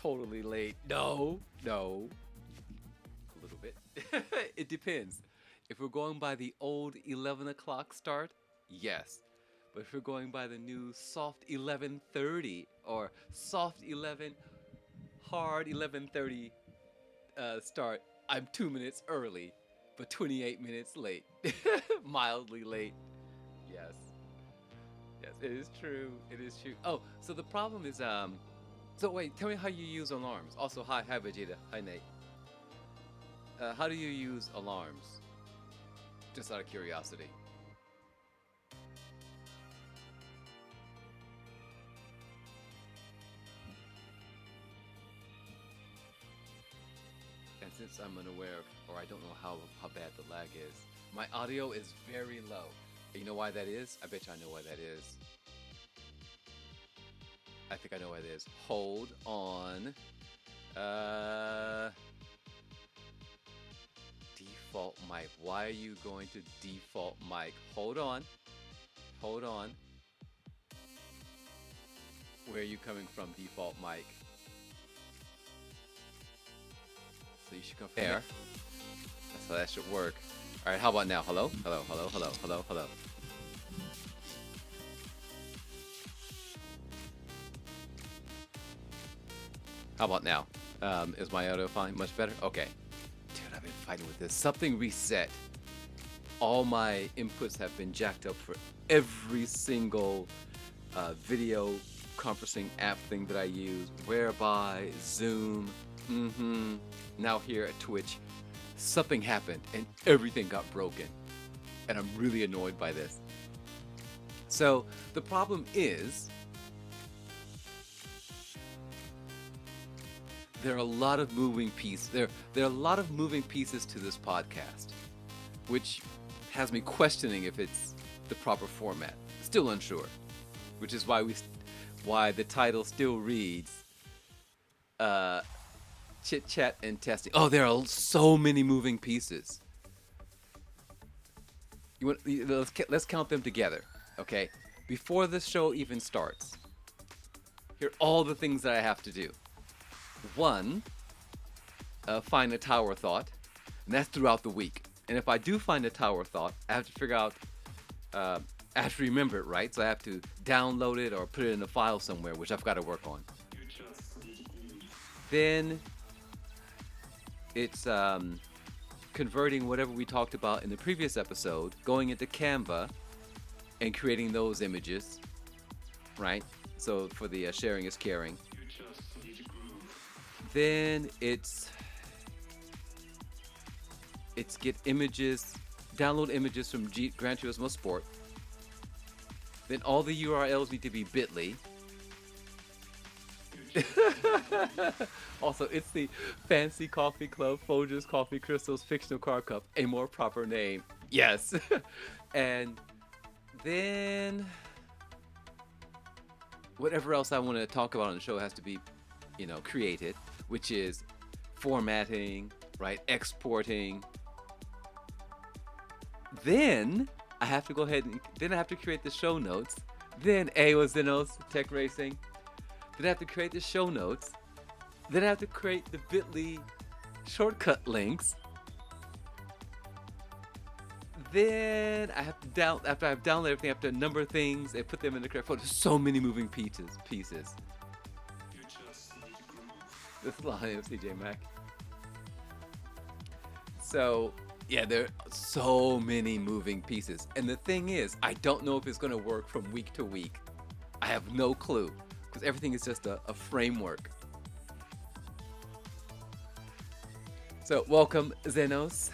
totally late. No, no, a little bit. It depends. If we're going by the old 11 o'clock start, yes. But if we're going by the new soft 11:30 or soft 11, hard 11:30 start, I'm 2 minutes early, but 28 minutes late. Mildly late. Yes. Yes, it is true. It is true. Oh, so the problem is so wait, tell me how you use alarms. Also, hi Vegeta. Hi Nate. How do you use alarms? Just out of curiosity. And since I'm unaware of, or I don't know how bad the lag is, my audio is very low. And you know why that is? I bet you I know why that is. I think I know why it is. Hold on. Uh, Default mic. Why are you going to default mic? Hold on. Hold on. Where are you coming from, default mic? So you should come from there. That's how that should work. All right, how about now? Hello? Hello, hello, hello, hello, hello. How about now? Is my audio fine? Much better? Okay. Dude, I've been fighting with this. Something reset. All my inputs have been jacked up for every single video conferencing app thing that I use. Whereby, Zoom, now here at Twitch. Something happened and everything got broken. And I'm really annoyed by this. So the problem is there are a lot of moving pieces. There are a lot of moving pieces to this podcast, which has me questioning if it's the proper format. Still unsure, which is why the title still reads Chit Chat and Testing. Oh, there are so many moving pieces. Let's count them together, okay? Before the show even starts, here are all the things that I have to do. One, find a tower thought, and that's throughout the week. And if I do find a tower thought, I have to figure out, I have to remember it, right? So I have to download it or put it in a file somewhere, which I've got to work on. Then it's converting whatever we talked about in the previous episode, going into Canva and creating those images, right? So for the sharing is caring. Then it's get images, download images from Gran Turismo Sport. Then all the URLs need to be bit.ly. Also, it's the Fancy Coffee Club, Folgers Coffee Crystals Fictional Car Cup, a more proper name. Yes. And then whatever else I want to talk about on the show has to be, created, which is formatting, right? Exporting. Then I have to go ahead and then I have to create the show notes. Then was Zenos Tech Racing. Then I have to create the show notes. Then I have to create the bit.ly shortcut links. Then I have to after I've downloaded everything, I have to number things and put them in the correct folder. There's so many moving pieces. This is Lion of CJ Mac. So yeah, there are so many moving pieces. And the thing is, I don't know if it's going to work from week to week. I have no clue because everything is just a framework. So welcome, Zenos,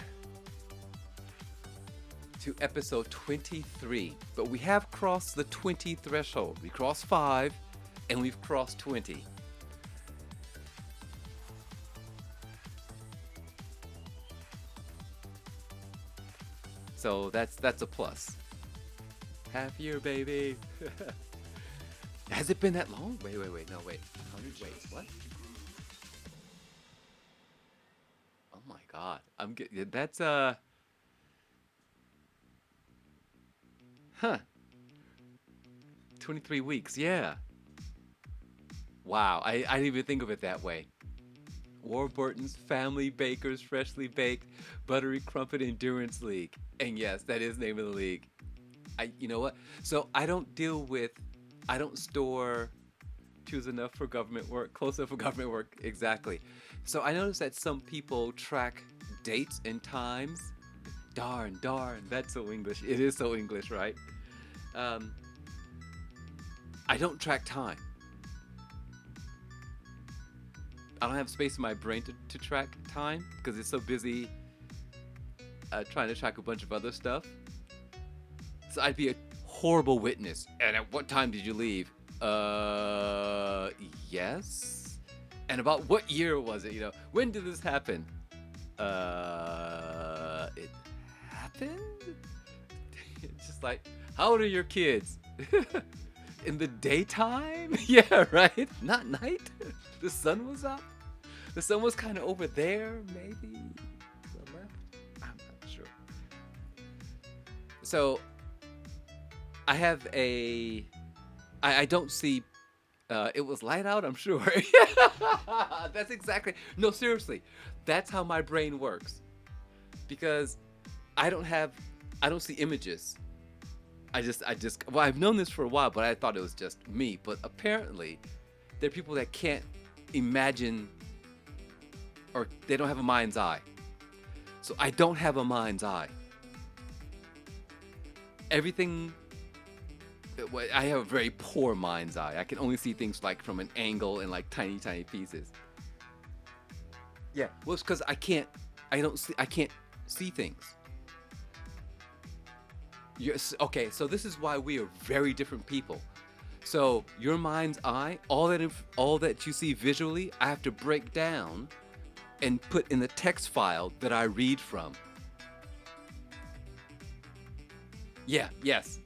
to episode 23. But we have crossed the 20 threshold. We crossed 5 and we've crossed 20. So that's a plus. Half year, baby. Has it been that long? Wait. No, wait. What? Oh my God. That's 23 weeks. Yeah. Wow, I didn't even think of it that way. Warburton's Family Bakers Freshly Baked Buttery Crumpet Endurance League. And yes, that is the name of the league. You know what? So I don't store choose enough for government work, close enough for government work, exactly. So I noticed that some people track dates and times. Darn, that's so English. It is so English, right? Um, I don't track time. I don't have space in my brain to track time because it's so busy trying to track a bunch of other stuff. So I'd be a horrible witness. And at what time did you leave? Yes. And about what year was it? When did this happen? It happened? It's just like, how old are your kids? In the daytime? Yeah, right? Not night? The sun was up? The sun was kind of over there, maybe? To the left? I'm not sure. So, I have I don't see. It was light out, I'm sure. That's exactly. No, seriously. That's how my brain works. Because I don't have. I don't see images. Well, I've known this for a while, but I thought it was just me. But apparently, there are people that can't imagine or they don't have a mind's eye. So I don't have a mind's eye. Everything. I have a very poor mind's eye. I can only see things like from an angle and like tiny, tiny pieces. Yeah. Well, it's because I can't. I can't see things. Yes. Okay. So this is why we are very different people. So your mind's eye, all that you see visually, I have to break down and put in the text file that I read from. Yeah. Yes.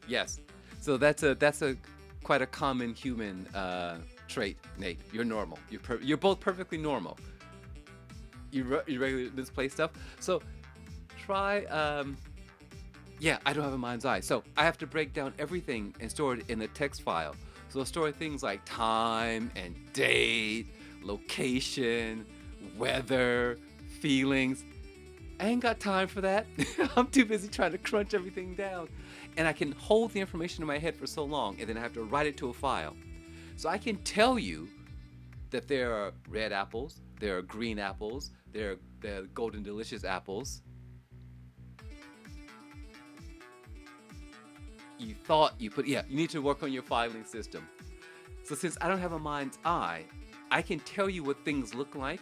So that's a quite a common human trait, Nate. You're normal. You're both perfectly normal. You regularly misplay stuff. So try. Yeah, I don't have a mind's eye. So I have to break down everything and store it in a text file. So I'll store things like time and date, location, weather, feelings. I ain't got time for that. I'm too busy trying to crunch everything down. And I can hold the information in my head for so long, and then I have to write it to a file. So I can tell you that there are red apples, there are green apples, there are golden delicious apples. You need to work on your filing system. So since I don't have a mind's eye, I can tell you what things look like,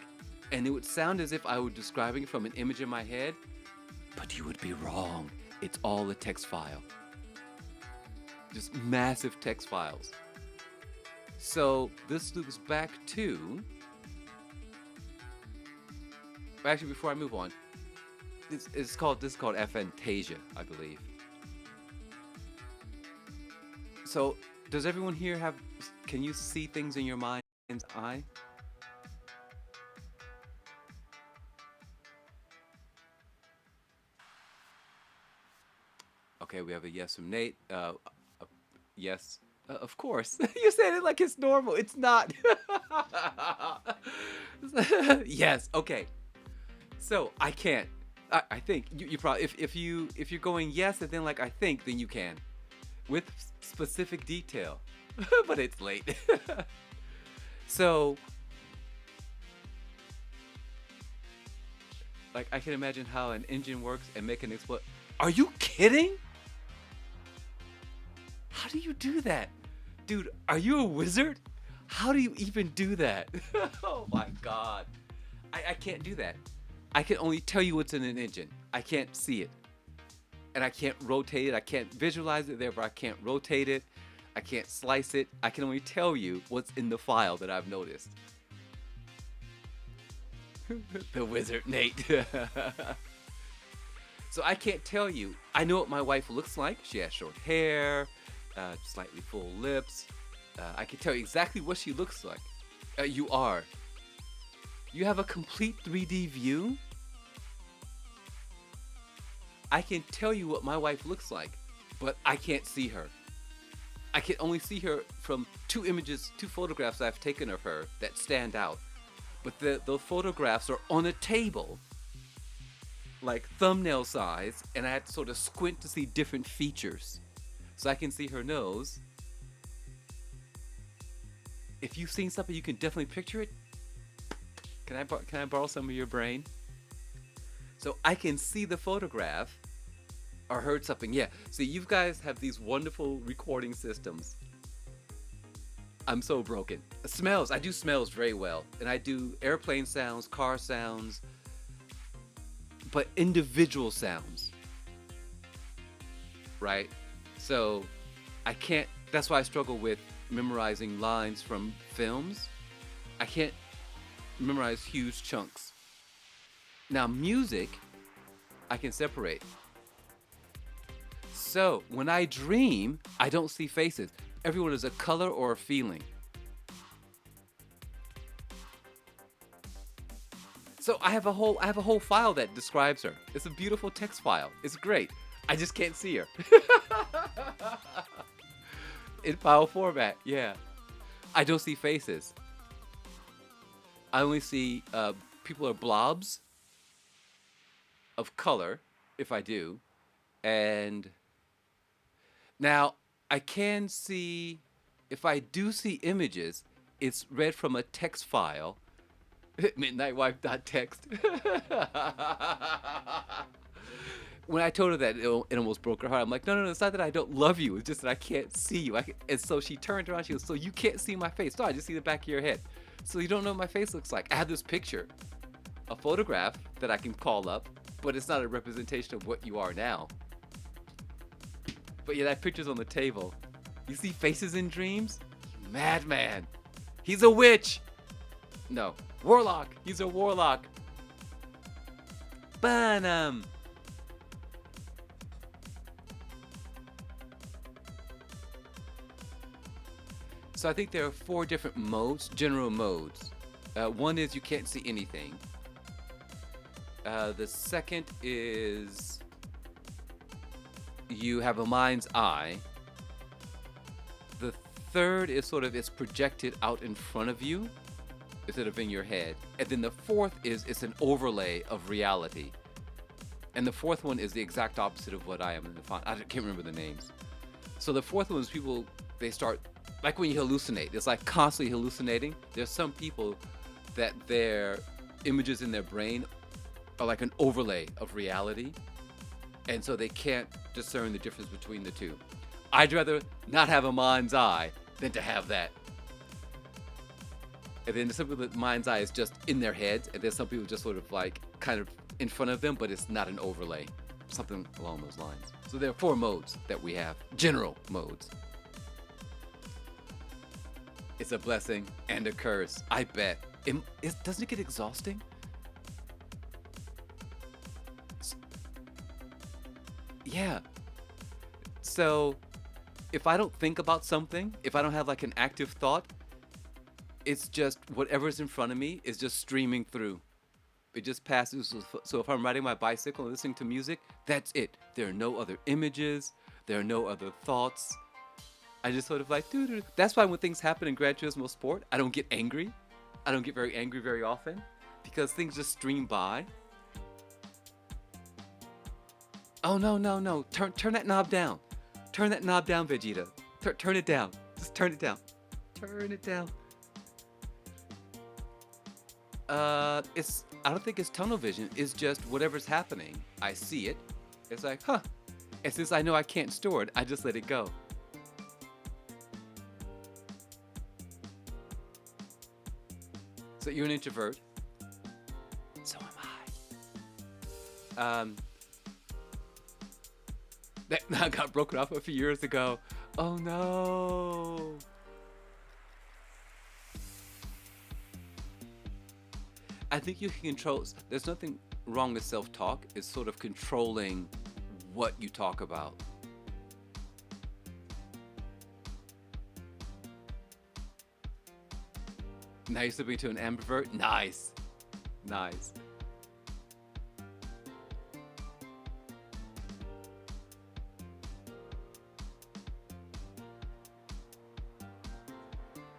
and it would sound as if I were describing it from an image in my head, but you would be wrong. It's all a text file. Just massive text files. So this loops back to. Actually, before I move on, this is called aphantasia, I believe. So, does everyone here have? Can you see things in your mind's eye? Okay, we have a yes from Nate. Yes, of course. You said it like it's normal. It's not. Yes. Okay. So I can't. I think you probably if you're going yes and then like I think, then you can with specific detail. But it's late. So like I can imagine how an engine works and make an explode. Are you kidding? How do you do that? Dude, are you a wizard? How do you even do that? Oh my god. I can't do that. I can only tell you what's in an engine. I can't see it. And I can't rotate it. I can't visualize it, therefore I can't rotate it. I can't slice it. I can only tell you what's in the file that I've noticed. The wizard, Nate. So I can't tell you. I know what my wife looks like. She has short hair, slightly full lips. I can tell you exactly what she looks like. You are. You have a complete 3D view? I can tell you what my wife looks like, but I can't see her. I can only see her from two images, two photographs I've taken of her that stand out. But the photographs are on a table, like thumbnail size, and I had to sort of squint to see different features. So I can see her nose. If you've seen something, you can definitely picture it. Can I borrow some of your brain? So I can see the photograph or heard something. Yeah. See, you guys have these wonderful recording systems. I'm so broken. Smells. I do smells very well, and I do airplane sounds, car sounds, but individual sounds. Right? So I can't. That's why I struggle with memorizing lines from films. I can't memorize huge chunks. Now, music, I can separate. So when I dream, I don't see faces. Everyone is a color or a feeling. So I have a whole file that describes her. It's a beautiful text file. It's great. I just can't see her. In file format, yeah. I don't see faces. I only see people are blobs of color, if I do. And now I can see, if I do see images, it's read from a text file. Midnightwife.txt. When I told her that, it almost broke her heart. I'm like, no, it's not that I don't love you. It's just that I can't see you. And so she turned around. She goes, so you can't see my face? No, I just see the back of your head. So you don't know what my face looks like. I have this picture, a photograph that I can call up, but it's not a representation of what you are now. But yeah, that picture's on the table. You see faces in dreams? Madman. He's a witch. No. Warlock. He's a warlock. Banam. So I think there are 4 different modes, general modes. One is you can't see anything. The second is you have a mind's eye. The third is sort of it's projected out in front of you instead of in your head. And then the fourth is it's an overlay of reality. And the fourth one is the exact opposite of what I am in the font. I can't remember the names. So the fourth one is people, they start, like when you hallucinate, it's like constantly hallucinating. There's some people that their images in their brain are like an overlay of reality. And so they can't discern the difference between the two. I'd rather not have a mind's eye than to have that. And then some people, the mind's eye is just in their heads, and then some people just sort of like kind of in front of them, but it's not an overlay. Something along those lines. So there are 4 modes that we have, general modes. It's a blessing and a curse, I bet. Doesn't it get exhausting? Yeah. So if I don't think about something, if I don't have like an active thought, it's just whatever's in front of me is just streaming through. It just passes. So if I'm riding my bicycle and listening to music, that's it. There are no other images. There are no other thoughts. I just sort of like, doo-doo. That's why when things happen in Gran Turismo Sport, I don't get angry. I don't get very angry very often because things just stream by. Oh, no. Turn that knob down. Turn that knob down, Vegeta. Turn it down. Just turn it down. Turn it down. I don't think it's tunnel vision. It's just whatever's happening, I see it. It's like, huh. And since I know I can't store it, I just let it go. So you're an introvert. So am I. That got broken off a few years ago. Oh no. I think you can control. There's nothing wrong with self-talk. It's sort of controlling what you talk about. Now you're slipping to an ambivert. Nice.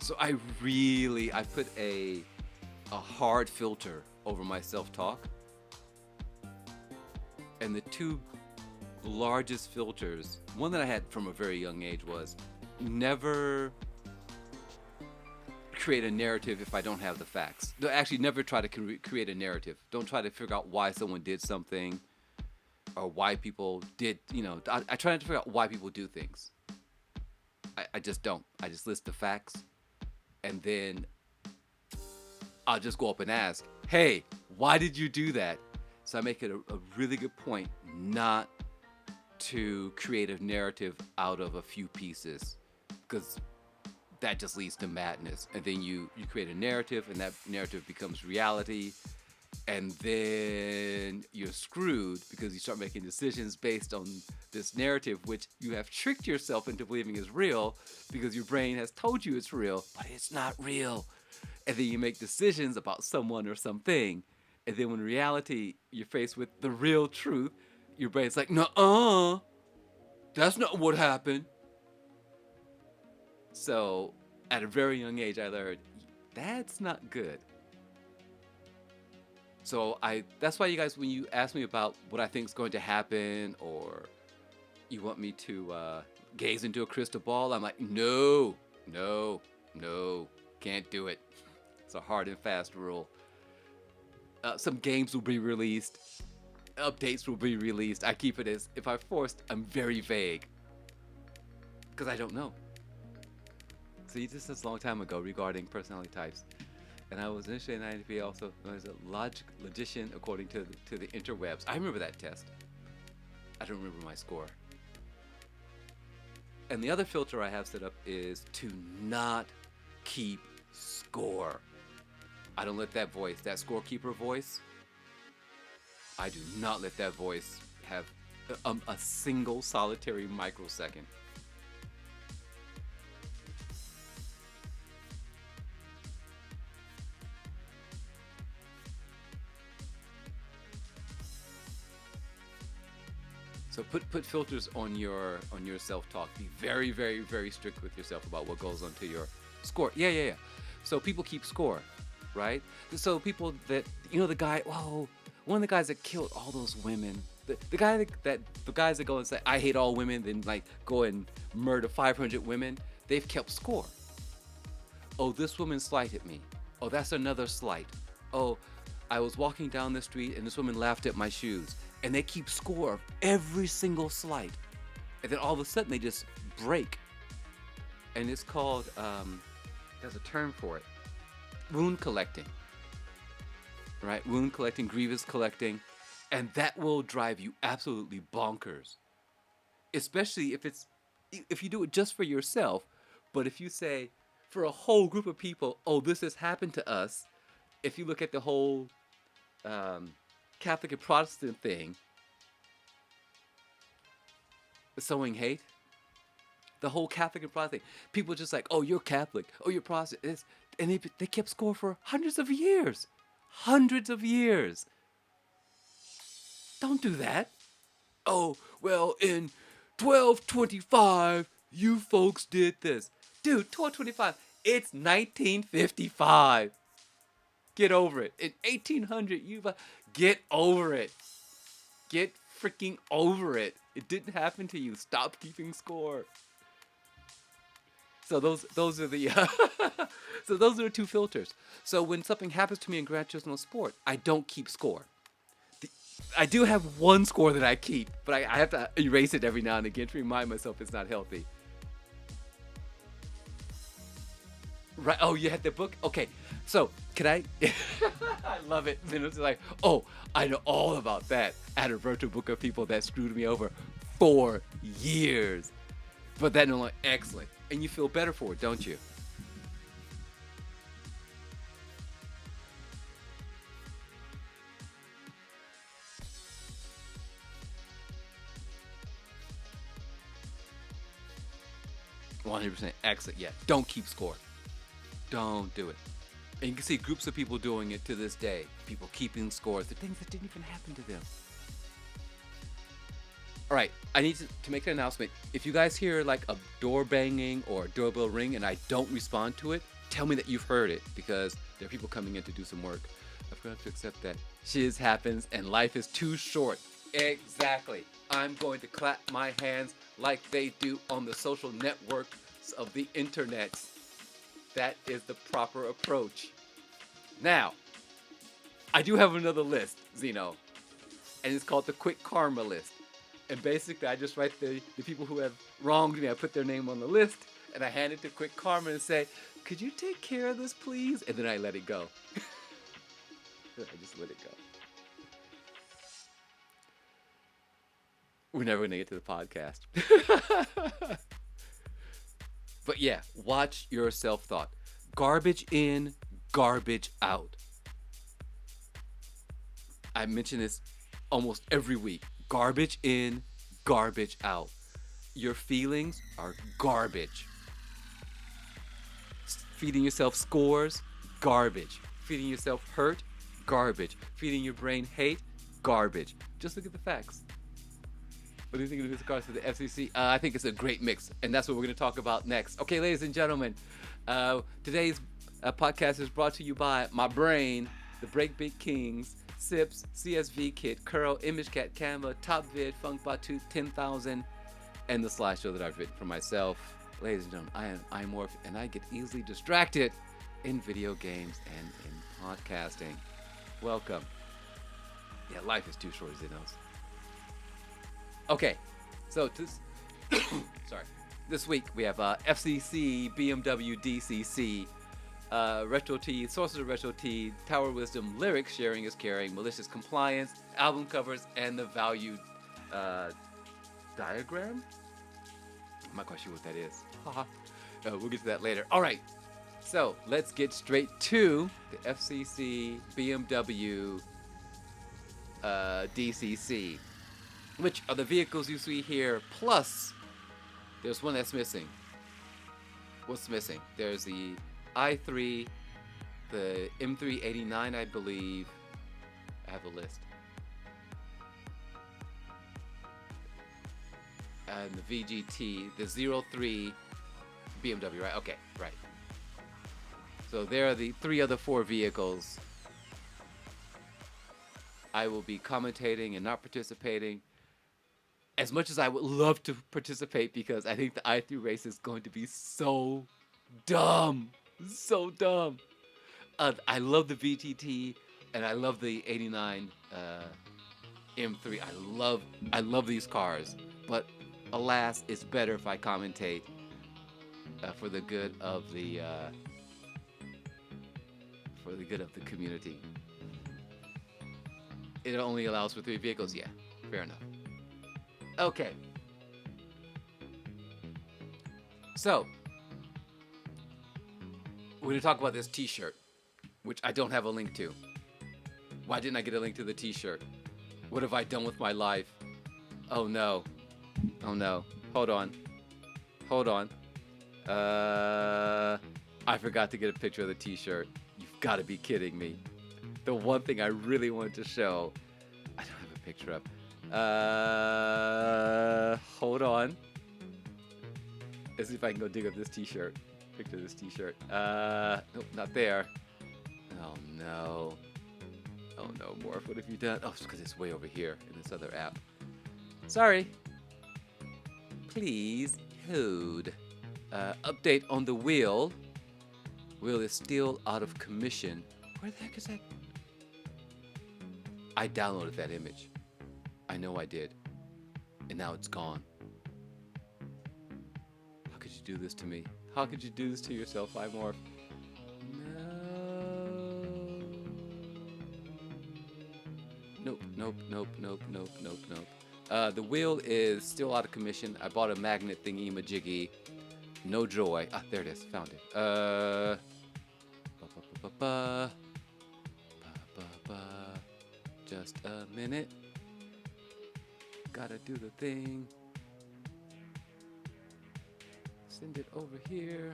So I put a hard filter over my self-talk, and the two largest filters, one that I had from a very young age was never create a narrative if I don't have the facts. No, actually, never try to create a narrative. Don't try to figure out why someone did something or why people did, I try not to figure out why people do things. I just don't. I just list the facts, and then I'll just go up and ask, hey, why did you do that? So I make it a really good point not to create a narrative out of a few pieces, because that just leads to madness. And then you create a narrative, and that narrative becomes reality, and then you're screwed because you start making decisions based on this narrative, which you have tricked yourself into believing is real because your brain has told you it's real, but it's not real. And then you make decisions about someone or something, and then when in reality you're faced with the real truth, your brain's like, nuh-uh, that's not what happened. So at a very young age, I learned that's not good. So that's why you guys, when you ask me about what I think is going to happen, or you want me to gaze into a crystal ball, I'm like, no, can't do it. It's a hard and fast rule. Some games will be released, updates will be released. I keep it as, if I'm forced, I'm very vague, because I don't know. See, this is a long time ago regarding personality types. And I was initially an INTP, also known as a logician according to the interwebs. I remember that test. I don't remember my score. And the other filter I have set up is to not keep score. I don't let that voice, that scorekeeper voice, I do not let that voice have a single solitary microsecond. So put filters on your self-talk. Be very, very, very strict with yourself about what goes onto your score. Yeah. So people keep score, right? So people that, the guy, one of the guys that killed all those women, the guys that go and say, I hate all women, then like go and murder 500 women, they've kept score. Oh, this woman slighted me. Oh, that's another slight. Oh, I was walking down the street and this woman laughed at my shoes. And they keep score of every single slight. And then all of a sudden they just break. And it's called, there's a term for it, wound collecting. Right? Wound collecting, grievous collecting. And that will drive you absolutely bonkers. Especially if you do it just for yourself. But if you say, for a whole group of people, oh, this has happened to us. If you look at the whole Catholic and Protestant thing, sowing hate, the whole Catholic and Protestant thing, people just like, oh, you're Catholic, oh, you're Protestant, and they kept score for hundreds of years. Don't do that. Oh, well, in 1225, you folks did this. Dude, 1225, it's 1955. Get over it. In 1800, get over it. Get freaking over it. It didn't happen to you. Stop keeping score. So those are the so those are the two filters. So when something happens to me in Gran Turismo Sport, I don't keep score. I do have one score that I keep, but I have to erase it every now and again to remind myself it's not healthy. Right? Oh, you had the book? Okay. So, can I? I love it. Then it's like, oh, I know all about that. I had a virtual book of people that screwed me over for years. But that no, like, excellent. And you feel better for it, don't you? %. Excellent. Yeah. Don't keep score. Don't do it. And you can see groups of people doing it to this day. People keeping scores. The things that didn't even happen to them. All right, I need to make an announcement. If you guys hear like a door banging or a doorbell ring and I don't respond to it, tell me that you've heard it, because there are people coming in to do some work. I've got to accept that shiz happens and life is too short. Exactly. I'm going to clap my hands like they do on the social networks of the internet. That is the proper approach. Now, I do have another list, Zeno, and it's called the Quick Karma List. And basically, I just write the people who have wronged me. I put their name on the list, and I hand it to Quick Karma and say, could you take care of this, please? And then I let it go. I just let it go. We're never going to get to the podcast. But yeah, watch your self-thought. Garbage in, garbage out. I mention this almost every week. Garbage in, garbage out. Your feelings are garbage. Feeding yourself scores, garbage. Feeding yourself hurt, garbage. Feeding your brain hate, garbage. Just look at the facts. What do you think of this regards to the FCC? I think it's a great mix, and that's what we're going to talk about next. Okay, ladies and gentlemen, today's podcast is brought to you by my brain, the Breakbeat Kings, Sips, CSV Kit, Curl, ImageCat, Canva, TopVid, FunkBatu, 10,000, and the slideshow that I've written for myself. Ladies and gentlemen, I am iMorph, and I get easily distracted in video games and in podcasting. Welcome. Yeah, life is too short, as it knows. Okay, so this week we have FCC, BMW, DCC, Retro Tea, Sources of Retro Tea, Tower Wisdom, Lyrics, Sharing is Caring, Malicious Compliance, album covers, and the value diagram? I'm not quite sure what that is. We'll get to that later. All right, so let's get straight to the FCC, BMW, DCC, which are the vehicles you see here, plus there's one that's missing. What's missing? There's the i3, the M389, I believe. I have a list. And the VGT, the 03 BMW, right? Okay, right. So there are the 3 other 4 vehicles. I will be commentating and not participating. As much as I would love to participate, because I think the i3 race is going to be so dumb. So dumb. I love the VTT and I love the 89 M3. I love these cars. But alas, it's better if I commentate for the good of the community. It only allows for 3 vehicles. Yeah, fair enough. Okay. So, we're going to talk about this t-shirt, which I don't have a link to. Why didn't I get a link to the t-shirt? What have I done with my life? Oh no. Oh no. Hold on. I forgot to get a picture of the t-shirt. You've got to be kidding me. The one thing I really wanted to show, I don't have a picture of. Hold on. Let's see if I can go dig up this t-shirt. Picture of this t-shirt. Nope, not there. Oh no. Oh no, Morph, what have you done? Oh, it's because it's way over here in this other app. Sorry. Please hold. Update on the wheel. Wheel is still out of commission. Where the heck is that? I downloaded that image. I know I did. And now it's gone. How could you do this to me? How could you do this to yourself, iMorph? No. Nope. The wheel is still out of commission. I bought a magnet thingy majiggy. No joy. Ah, there it is. Found it. Just a minute. Gotta do the thing. Send it over here.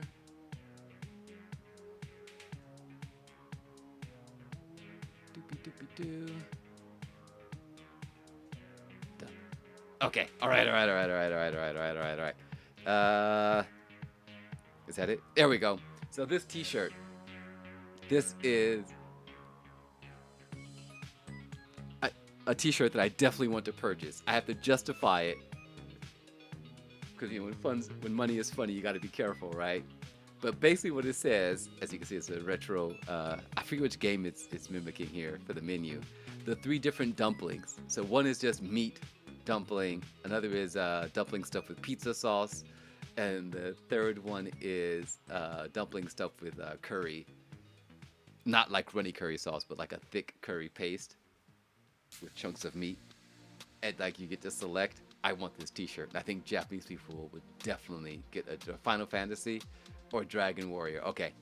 Doopy. Done. Okay. All right. Is that it? There we go. So this T-shirt, this is a, a T-shirt that I definitely want to purchase. I have to justify it because when money is funny, you got to be careful, right? But basically, what it says, as you can see, it's a retro. I forget which game it's mimicking here for the menu. The three different dumplings. So one is just meat dumpling. Another is dumpling stuffed with pizza sauce, and the third one is dumpling stuffed with curry. Not like runny curry sauce, but like a thick curry paste with chunks of meat. And like you get to select. I want this T-shirt. I think Japanese people would definitely get a Final Fantasy or Dragon Warrior. Okay.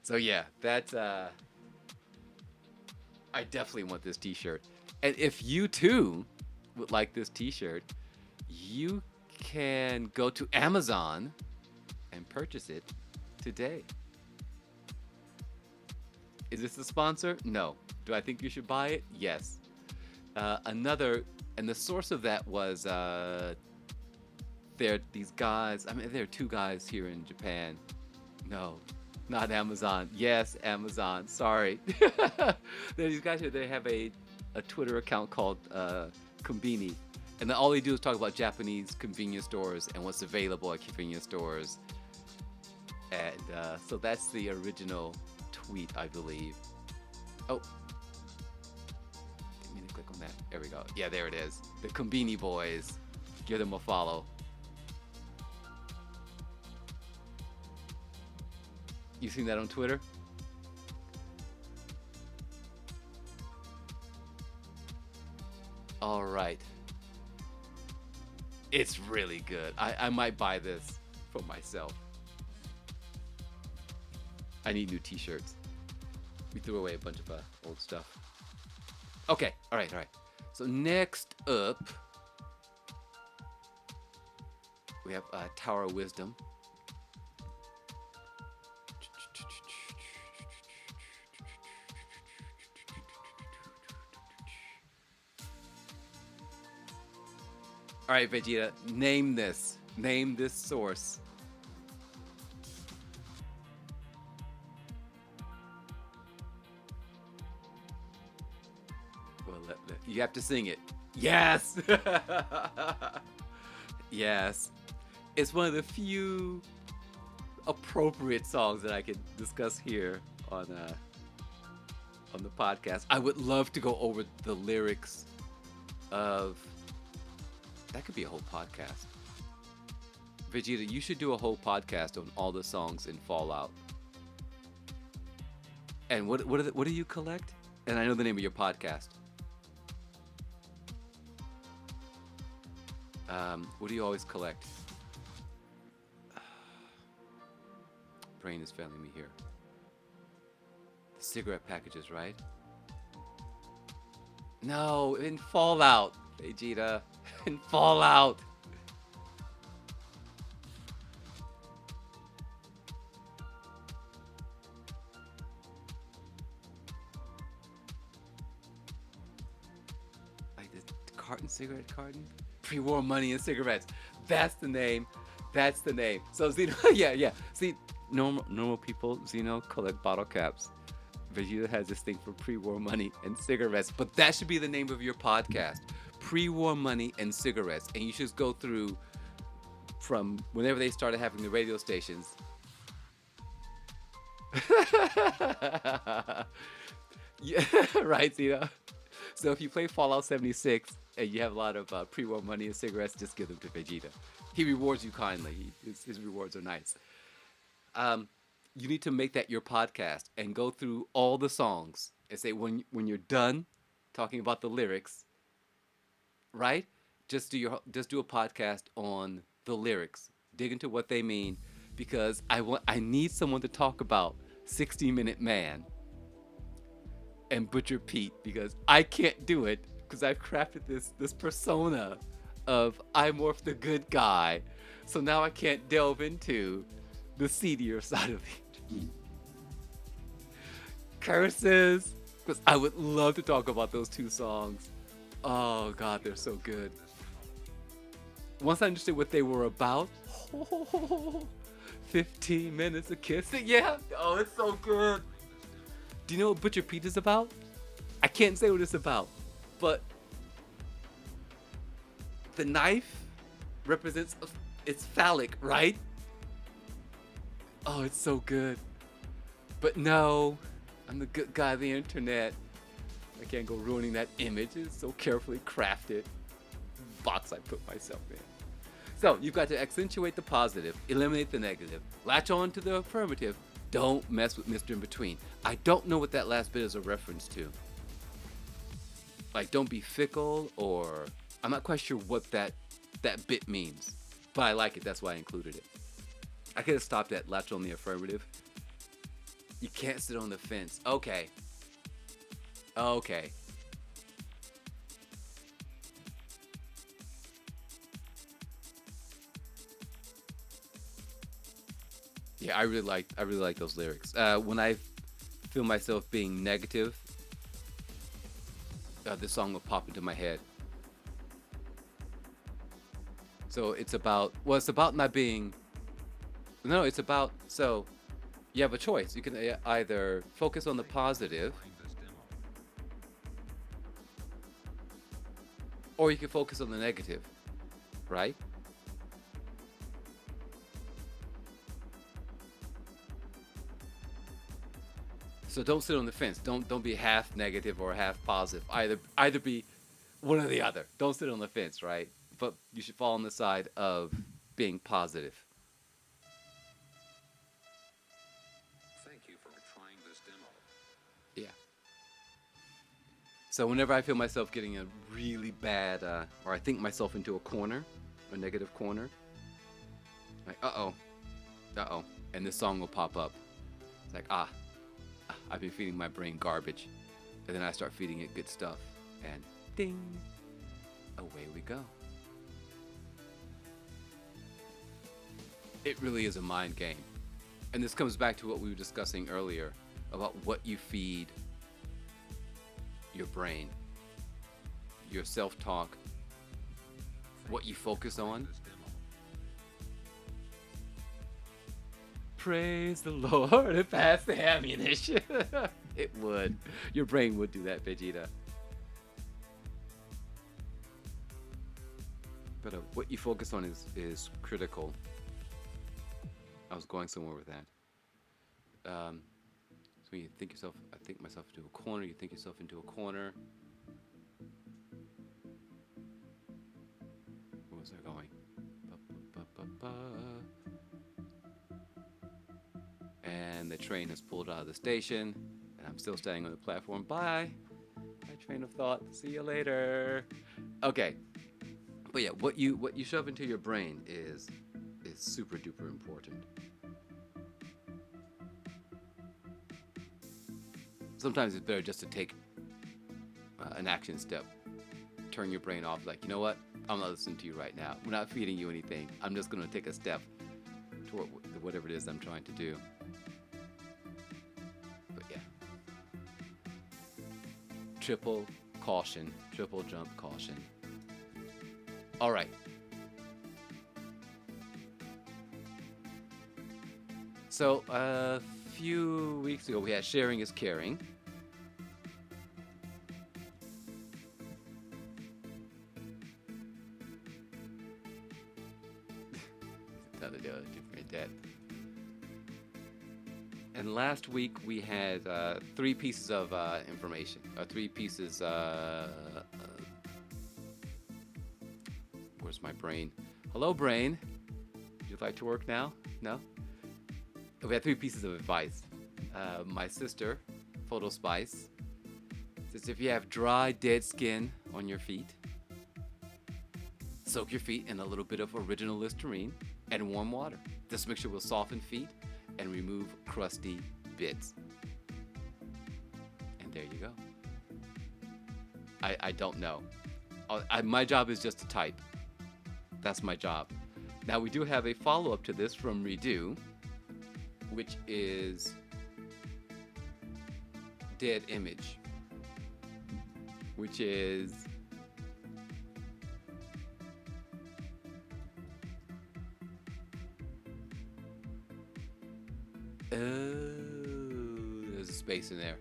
So yeah, that's I definitely want this T-shirt. And if you too would like this T-shirt, you can go to Amazon and purchase it today. Is this a sponsor? No. Do I think you should buy it? Yes. And the source of that was these guys. I mean, there are two guys here in Japan. No, not Amazon. Yes, Amazon. Sorry. There are these guys here. They have a Twitter account called Konbini, and all they do is talk about Japanese convenience stores and what's available at convenience stores. And so that's the original tweet, I believe. Oh. Didn't mean to click on that. There we go. Yeah, there it is. The Konbini boys. Give them a follow. You seen that on Twitter? All right. It's really good. I might buy this for myself. I need new T-shirts. We threw away a bunch of old stuff. Okay. All right. So next up, we have Tower of Wisdom. All right, Vegeta, name this. Name this source. Well, you have to sing it. Yes! Yes. It's one of the few appropriate songs that I can discuss here on the podcast. I would love to go over the lyrics of... That could be a whole podcast. Vegeta, you should do a whole podcast on all the songs in Fallout. And what do you collect? And I know the name of your podcast. What do you always collect? Brain is failing me here. The cigarette packages, right? No, in Fallout, Vegeta. In Fallout. Like the cigarette carton? Pre-war money and cigarettes. That's the name. That's the name. So Xeno, yeah. See, normal people, Xeno, collect bottle caps. Vegeta has this thing for pre-war money and cigarettes. But that should be the name of your podcast. Pre-war money and cigarettes, and you should go through from whenever they started having the radio stations. Yeah, right, Zeno. So if you play Fallout 76 and you have a lot of pre-war money and cigarettes, just give them to Vegeta. He rewards you kindly. His rewards are nice. You need to make that your podcast and go through all the songs and say when you're done talking about the lyrics. Right? Just do a podcast on the lyrics. Dig into what they mean, because I need someone to talk about 60-Minute Man and Butcher Pete, because I can't do it because I've crafted this persona of Imorph the good guy. So now I can't delve into the seedier side of it. Curses, because I would love to talk about those two songs. Oh God, they're so good. Once I understood what they were about, oh 15 minutes of kissing. Yeah. Oh, it's so good. Do you know what Butcher Pete is about? I can't say what it's about, but the knife represents it's phallic, right? Oh, it's so good. But no, I'm the good guy of the internet. I can't go ruining that image. It's so carefully crafted box I put myself in. So you've got to accentuate the positive, eliminate the negative, latch on to the affirmative. Don't mess with Mr. In Between. I don't know what that last bit is a reference to. Like, don't be fickle, or I'm not quite sure what that bit means. But I like it. That's why I included it. I could have stopped at latch on the affirmative. You can't sit on the fence. Okay. Okay. Yeah, I really like those lyrics. When I feel myself being negative, this song will pop into my head. So it's about, well, it's about not being, no, it's about, so you have a choice. You can either focus on the positive, or you can focus on the negative, right? So don't sit on the fence. Don't be half negative or half positive. Either be one or the other. Don't sit on the fence, right? But you should fall on the side of being positive. Thank you for trying this demo. Yeah. So whenever I feel myself getting a really bad, or I think myself into a corner, a negative corner, like uh-oh, and this song will pop up. It's like, I've been feeding my brain garbage. And then I start feeding it good stuff. And ding, away we go. It really is a mind game. And this comes back to what we were discussing earlier about what you feed your brain, your self-talk, what you focus on. Praise the Lord and pass the ammunition. It would. Your brain would do that, Vegeta. But what you focus on is critical. I was going somewhere with that. So when you think yourself, I think myself into a corner, you think yourself into a corner. Where was I going? And the train has pulled out of the station, and I'm still standing on the platform. Bye. My train of thought. See you later. Okay. But yeah, what you shove into your brain is super duper important. Sometimes it's better just to take an action step. Turn your brain off. Like, you know what? I'm not listening to you right now. We're not feeding you anything. I'm just going to take a step toward whatever it is I'm trying to do. But yeah. Triple caution. Triple jump caution. All right. So a few weeks ago, we had Sharing is Caring. And last week we had 3 pieces of information. 3 pieces. Where's my brain? Hello, brain. Would you like to work now? No? We had 3 pieces of advice. My sister, Photo Spice, says if you have dry, dead skin on your feet, soak your feet in a little bit of original Listerine and warm water. This mixture will soften feet and remove crusty bits. And there you go. I don't know. My job is just to type. That's my job. Now we do have a follow-up to this from Redo, which is Dead Image, which is Oh, there's a space in there.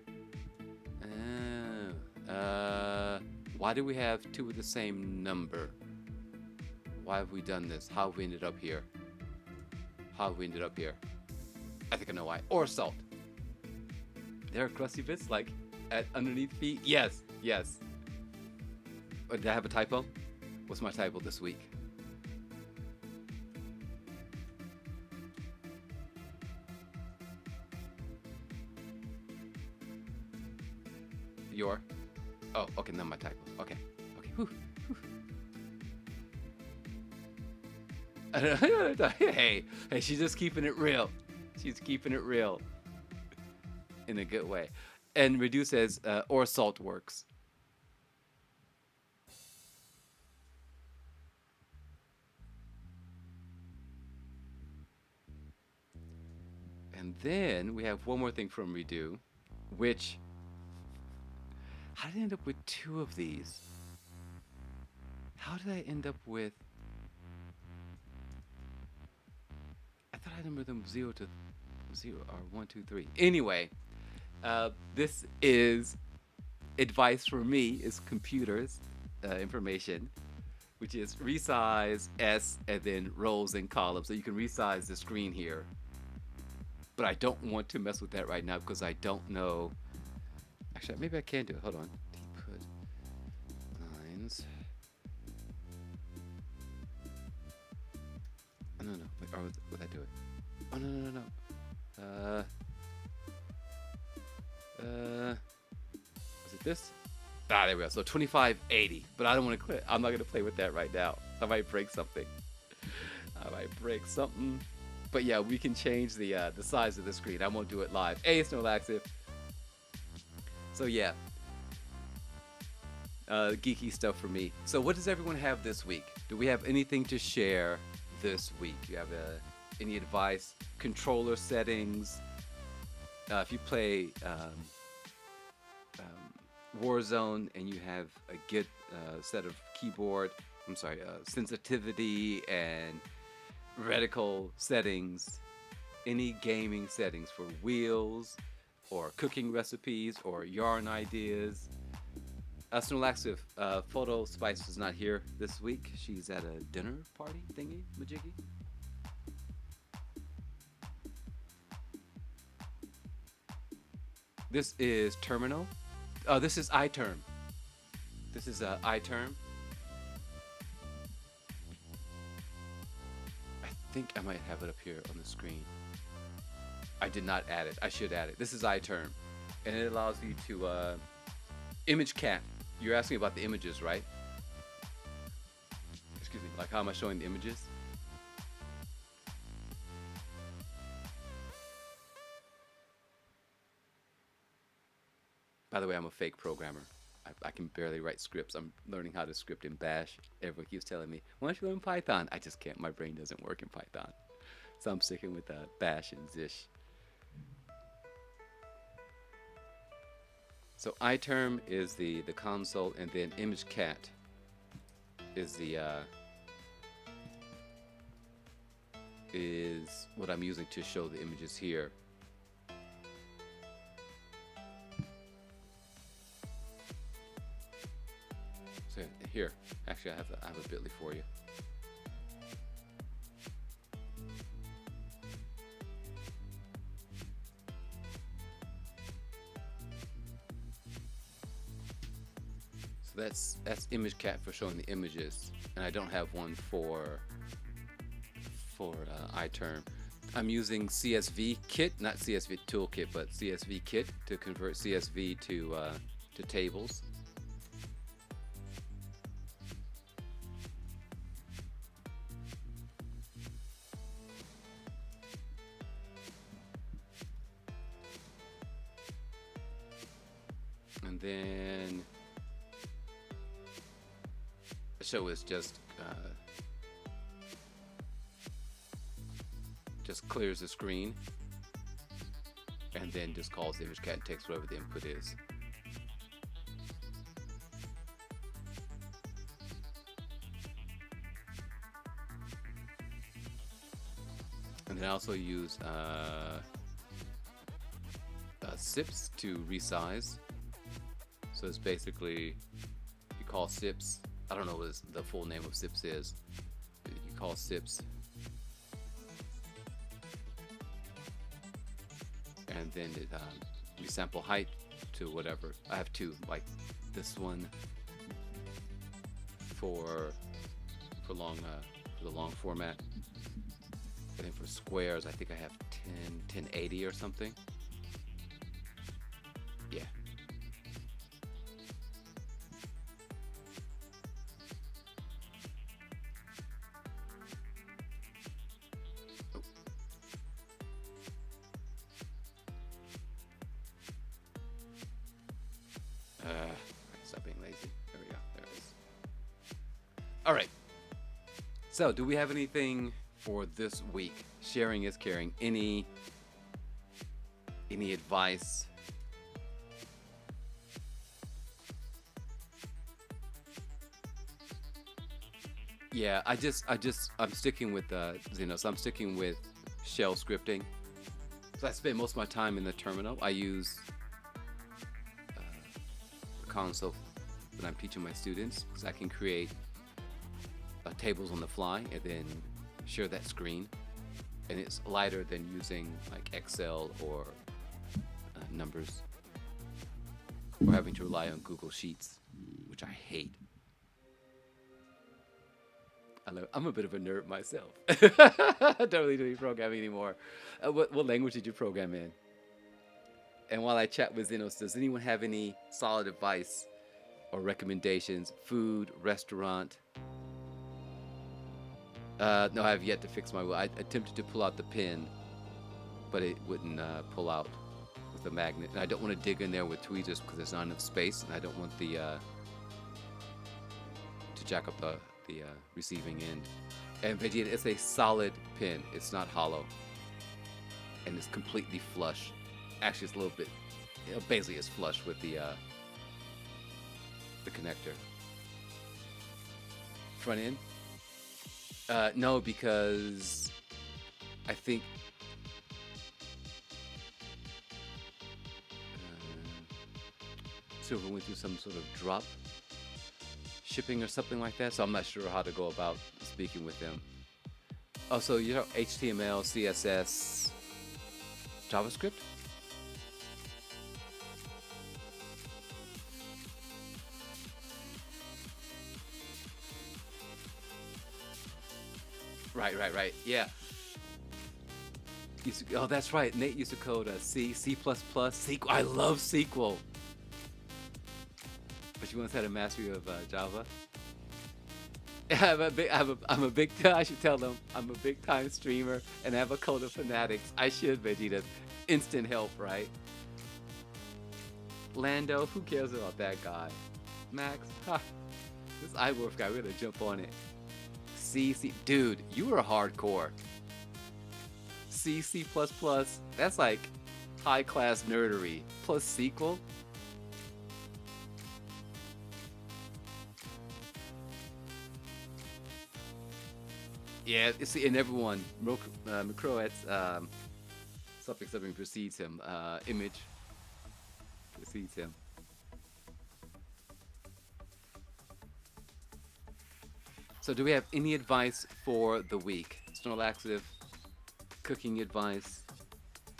Why do we have two with the same number? Why have we done this? How have we ended up here? How have we ended up here? I think I know why. Or salt. There are crusty bits like at underneath feet. Yes, yes. Oh, did I have a typo? What's my typo this week? Your? Oh, okay, not my typo. Okay, okay. Whew. Hey, she's just keeping it real. She's keeping it real in a good way. And Redu says, or salt works. And then we have one more thing from Redu, which, how did I end up with two of these? How did I end up with, I thought I numbered them 0 to 0 or 1, 2, 3. Anyway, this is advice for me is computers information, which is resize S and then rows and columns. So you can resize the screen here. But I don't want to mess with that right now because I don't know. Actually, maybe I can do it. Hold on. Put lines. Oh, no. Wait, or would I do it? Oh, no. Was it this? Ah, there we go. So 2580. But I don't want to quit. I'm not going to play with that right now. I might break something. But yeah, we can change the size of the screen. I won't do it live. Hey, it's no laxative. So yeah, geeky stuff for me. So what does everyone have this week? Do we have anything to share this week? Do you have any advice? Controller settings? If you play Warzone and you have a good set of sensitivity and reticle settings, any gaming settings for wheels or cooking recipes or yarn ideas. Snowlaxif, Photo Spice is not here this week. She's at a dinner party thingy, majiggy. This is Terminal. Oh, this is iTerm. This is iTerm. I think I might have it up here on the screen. I did not add it. I should add it. This is iTerm, and it allows you to image cat. You're asking about the images, right? Excuse me. Like how am I showing the images? By the way, I'm a fake programmer. I can barely write scripts. I'm learning how to script in Bash. Everyone keeps telling me, why don't you learn Python? I just can't. My brain doesn't work in Python. So I'm sticking with Bash and Zish. So iTerm is the console, and then ImageCat is is what I'm using to show the images here. So here, actually, I have a Bitly for you. So that's ImageCat for showing the images, and I don't have one for iTerm. I'm using CSV Kit, not CSV Toolkit, but CSV Kit to convert CSV to tables. And then the show is just clears the screen and then just calls the ImageCat and takes whatever the input is. And then I also use SIPs to resize. So it's basically, you call SIPs, I don't know what the full name of SIPs is. You call SIPs, and then it resample height to whatever. I have two, like this one for the long format, and then for squares I think I have 1080 or something. Yeah. Oh. Stop being lazy. There we go. There it is. All right. So, do we have anything for this week? Sharing is caring. Any advice? Yeah, I'm sticking with so I'm sticking with shell scripting. So I spend most of my time in the terminal. I use the console when I'm teaching my students because I can create tables on the fly and then share that screen, and it's lighter than using like Excel or numbers or having to rely on Google Sheets, which I hate. I'm a bit of a nerd myself. I don't really do any programming anymore. What language did you program in? And while I chat with Zenos, does anyone have any solid advice or recommendations? Food, restaurant? No, I have yet to fix my wheel. I attempted to pull out the pin, but it wouldn't pull out with the magnet. And I don't want to dig in there with tweezers because there's not enough space, and I don't want the to jack up the receiving end. And Vegeta, it's a solid pin. It's not hollow, and it's completely flush. Actually, it's a little bit. Basically, it's flush with the connector. Front end. No, because I think Silver went through some sort of drop shipping or something like that, so I'm not sure how to go about speaking with them. Oh, so you know HTML, CSS, JavaScript? Right. Yeah. Oh, that's right. Nate used to code C, C++, SQL. I love SQL. But you once had a mastery of Java. I'm a big. I should tell them I'm a big time streamer and I have a code of fanatics. I should, Vegeta. Instant help, right? Lando, who cares about that guy? Max, ha. This iWorth guy, we're gonna jump on it. C, dude, you were hardcore. C++, that's like high class nerdery. Plus SQL. Yeah, see, and everyone, Macroet's something precedes him. Image precedes him. So do we have any advice for the week? Snow laxative, cooking advice,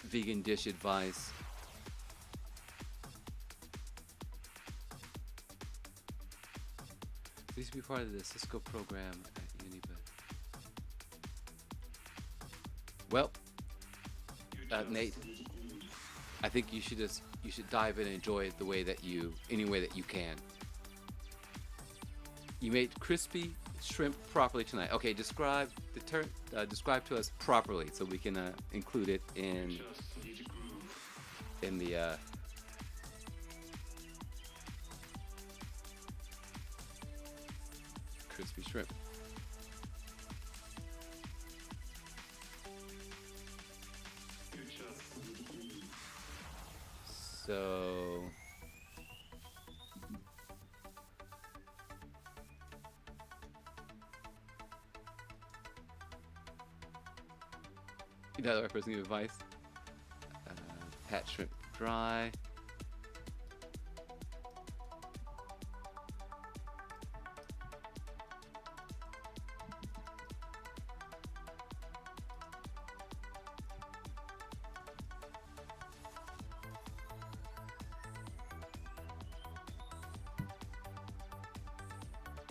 vegan dish advice. This used to be part of the Cisco program at uni, but well, Nate, I think you should dive in and enjoy it any way that you can. You made crispy shrimp properly tonight. Okay, describe to us properly so we can include it in the crispy shrimp. So you know the right person give advice? Pat shrimp dry.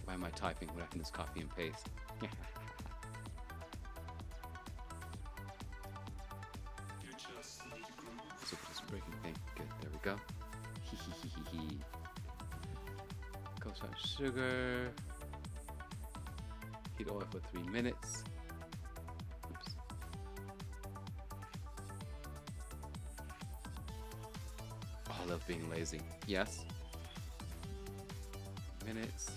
Why am I typing when I can just copy and paste? Super just breaking thing. Good, there we go. Co-starch sugar. Heat oil for 3 minutes. Oops. Oh, I love being lazy. Yes. Minutes.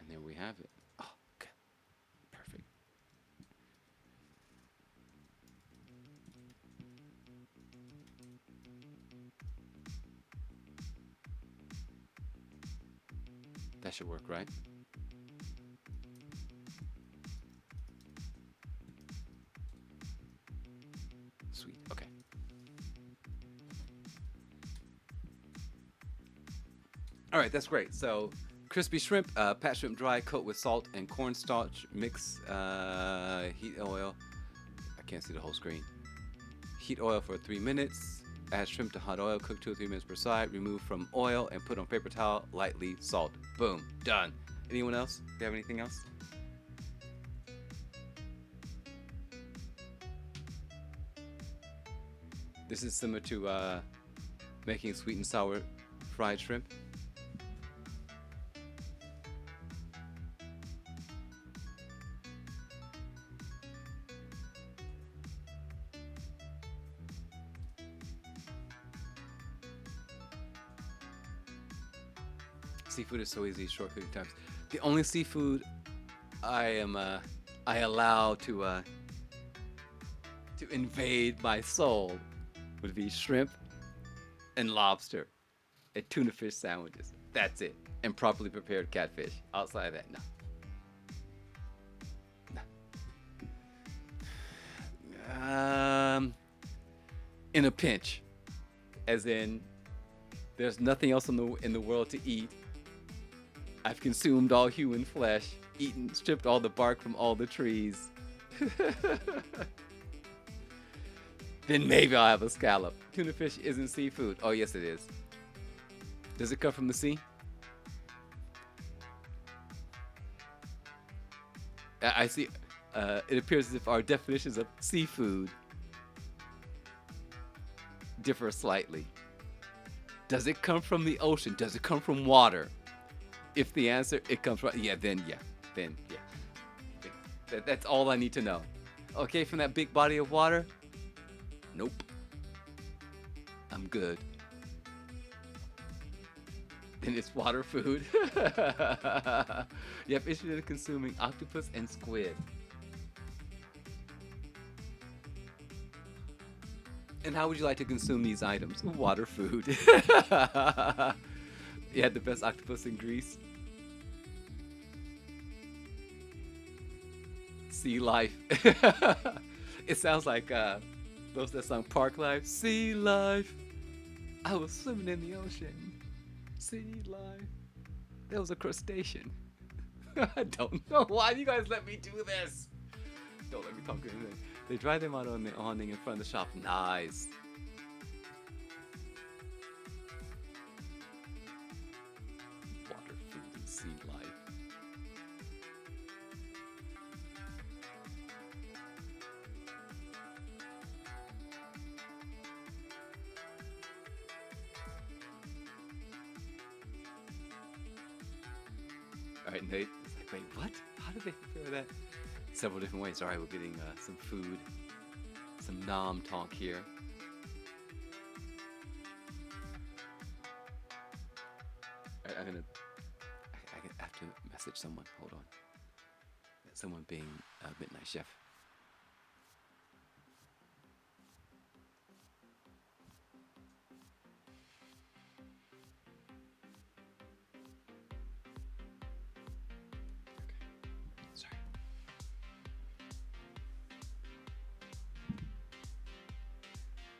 And there we have it. Oh, okay. Perfect. That should work, right? Sweet. Okay. All right, that's great. So, crispy shrimp, pat shrimp dry, coat with salt and cornstarch, mix, heat oil. I can't see the whole screen. Heat oil for 3 minutes. Add shrimp to hot oil, cook 2 or 3 minutes per side. Remove from oil and put on paper towel. Lightly salt. Boom, done. Anyone else? Do you have anything else? This is similar to making sweet and sour fried shrimp. Seafood is so easy, short cooking times. The only seafood I allow to invade my soul would be shrimp and lobster and tuna fish sandwiches. That's it. And properly prepared catfish. Outside of that, no. In a pinch, as in, there's nothing else in the world to eat. I've consumed all human flesh, stripped all the bark from all the trees. Then maybe I'll have a scallop. Tuna fish isn't seafood. Oh, yes, it is. Does it come from the sea? I see. It appears as if our definitions of seafood differ slightly. Does it come from the ocean? Does it come from water? If the answer, it comes from, then yeah. That's all I need to know. Okay, from that big body of water? Nope. I'm good. Then it's water food. You have issues in consuming octopus and squid. And how would you like to consume these items? Water food. You had the best octopus in Greece. Sea life. It sounds like those that sung Park Life. Sea life. I was swimming in the ocean. Sea life. That was a crustacean. I don't know. Why do you guys let me do this? Don't let me talk anything. They dry them out on the awning in front of the shop. Nice. Water, food, and sea life. All right, Nate. It's like, wait, what? How did they prepare that? Several different ways. All right, we're getting some food, some nom talk here. All right, I have to message someone. Hold on. Someone being Midnight Chef. Sorry.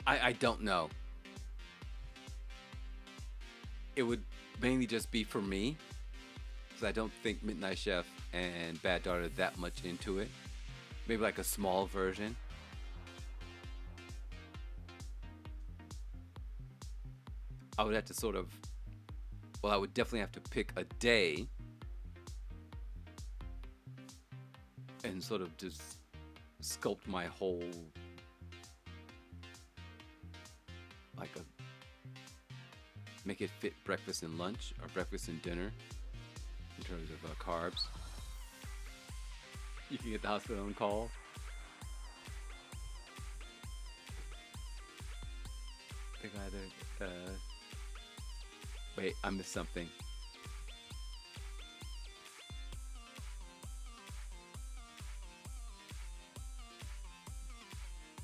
I don't know. It would mainly just be for me, because I don't think Midnight Chef and Bad Daughter are that much into it. Maybe like a small version. I would have to sort of, well, I would definitely have to pick a day and sort of just sculpt my whole, like a, make it fit breakfast and lunch or breakfast and dinner in terms of carbs. You can get the hospital on call. I think either, wait, I missed something.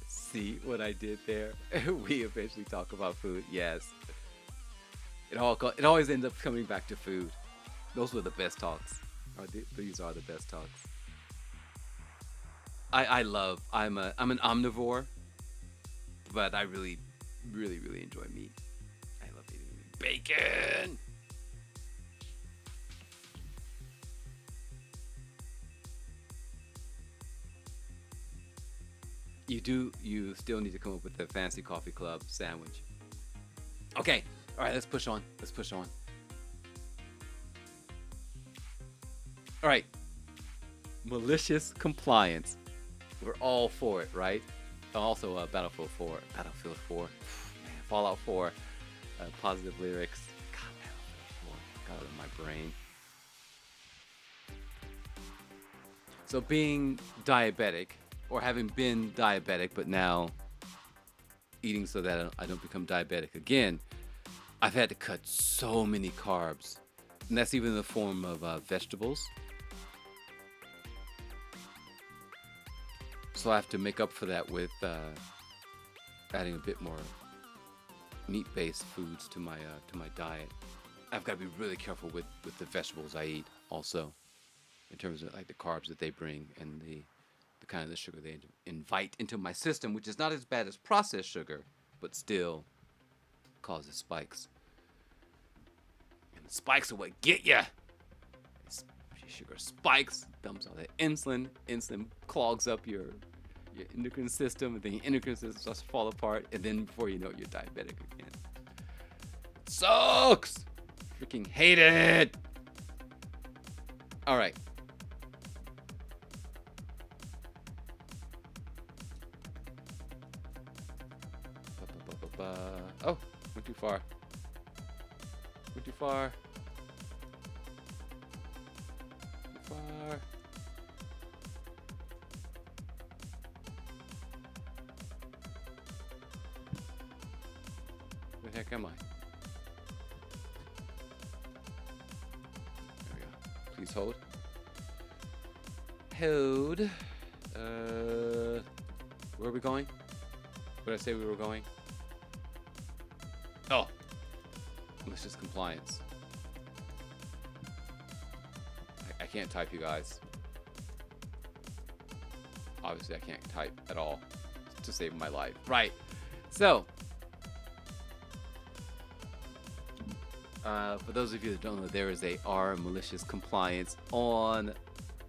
See what I did there? We eventually talk about food. Yes. It always ends up coming back to food. Those were the best talks. These are the best talks. I'm an omnivore, but I really enjoy meat. I love eating meat. Bacon. You still need to come up with the fancy coffee club sandwich. Okay. All right, let's push on. All right. Malicious compliance. We're all for it, right? Also, Battlefield 4. Man, Fallout 4. Positive lyrics. God, Battlefield 4 got it in my brain. So being diabetic, or having been diabetic, but now eating so that I don't become diabetic again, I've had to cut so many carbs. And that's even in the form of vegetables. So I have to make up for that with adding a bit more meat-based foods to my diet. I've got to be really careful with the vegetables I eat also, in terms of like the carbs that they bring and the kind of the sugar they invite into my system, which is not as bad as processed sugar, but still causes spikes. And the spikes are what get ya. Sugar spikes, dumps all that insulin. Insulin clogs up your endocrine system, and then your endocrine system starts to fall apart, and then before you know it, you're diabetic again. It sucks! Freaking hate it! Alright. Oh, went too far. Too far. Where the heck am I? There we go. Please hold. Hold. Where are we going? Where did I say we were going? Oh. Malicious compliance. I can't type, you guys. Obviously, I can't type at all to save my life. Right. So, for those of you that don't know, there is a R malicious compliance on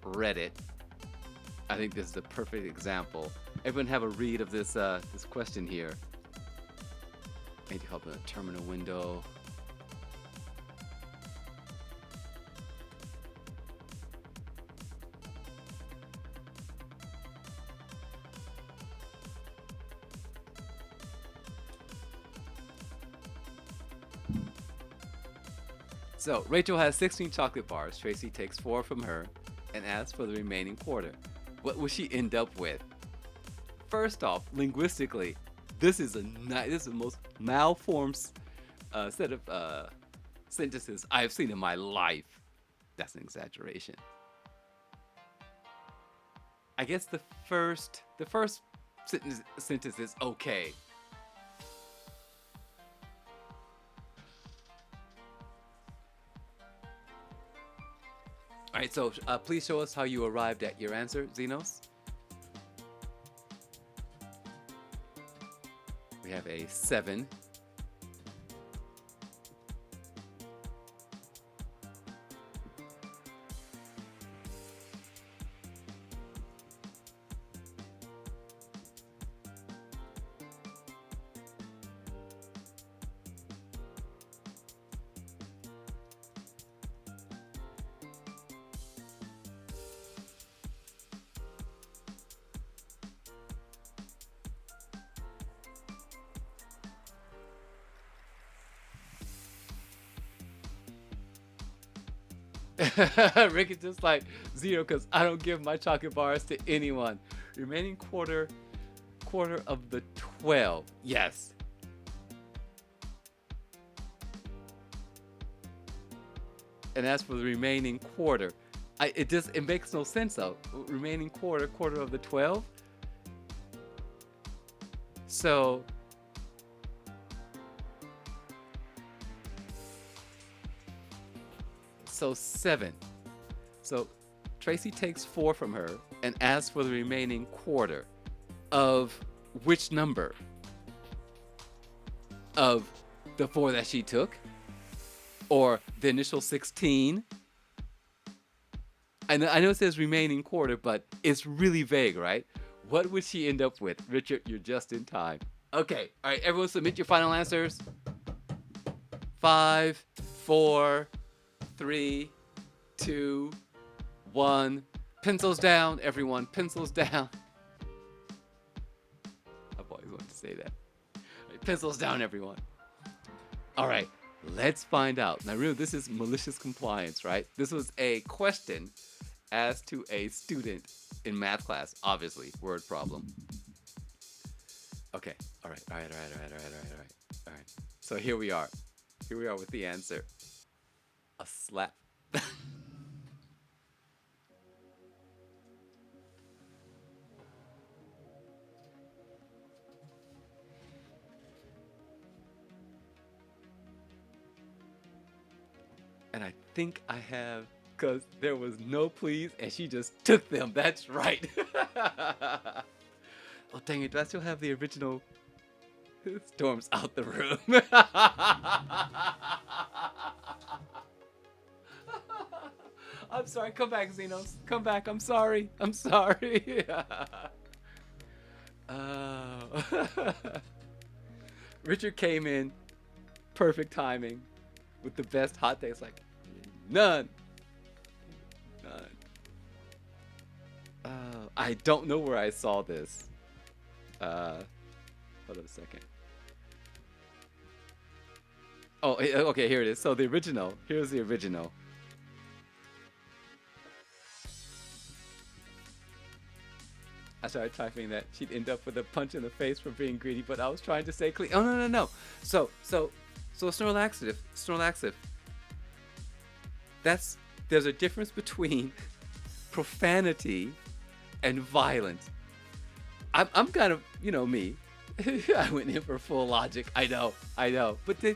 Reddit. I think this is a perfect example. Everyone have a read of this this question here. I need to open a terminal window. So, Rachel has 16 chocolate bars. Tracy takes 4 from her and asks for the remaining quarter. What will she end up with? First off, linguistically, this is the most malformed set of sentences I've seen in my life. That's an exaggeration. I guess the first sentence is okay. All right, so please show us how you arrived at your answer, Xenos. We have a 7. Rick is just like 0 because I don't give my chocolate bars to anyone. Remaining quarter of the 12. Yes. And as for the remaining quarter, it makes no sense though. Remaining quarter of the 12. So so 7. So Tracy takes 4 from her and asks for the remaining quarter of which number? Of the 4 that she took? Or the initial 16? I know it says remaining quarter, but it's really vague, right? What would she end up with? Richard, you're just in time. Okay, all right, everyone submit your final answers. 5, 4, 3, 2, 1. Pencils down, everyone. Pencils down. I've always wanted to say that. Right, pencils down, everyone. All right, let's find out. Now, really, this is malicious compliance, right? This was a question asked to a student in math class, obviously, word problem. Okay, all right. So here we are. Here we are with the answer. A slap. And I think I have, because there was no please, and she just took them. That's right. Oh, dang it. Do I still have the original? Storms out the room. I'm sorry. Come back, Xenos. Come back. I'm sorry. I'm sorry. Richard came in, perfect timing, with the best hot takes. Like, none. I don't know where I saw this. Hold on a second. Oh, okay, here it is. So the original. Here's the original. I started typing that she'd end up with a punch in the face for being greedy, but I was trying to say clean. Oh, no. So Snorlaxif. There's a difference between profanity and violence. I'm kind of, me. I went in for full logic. I know. But the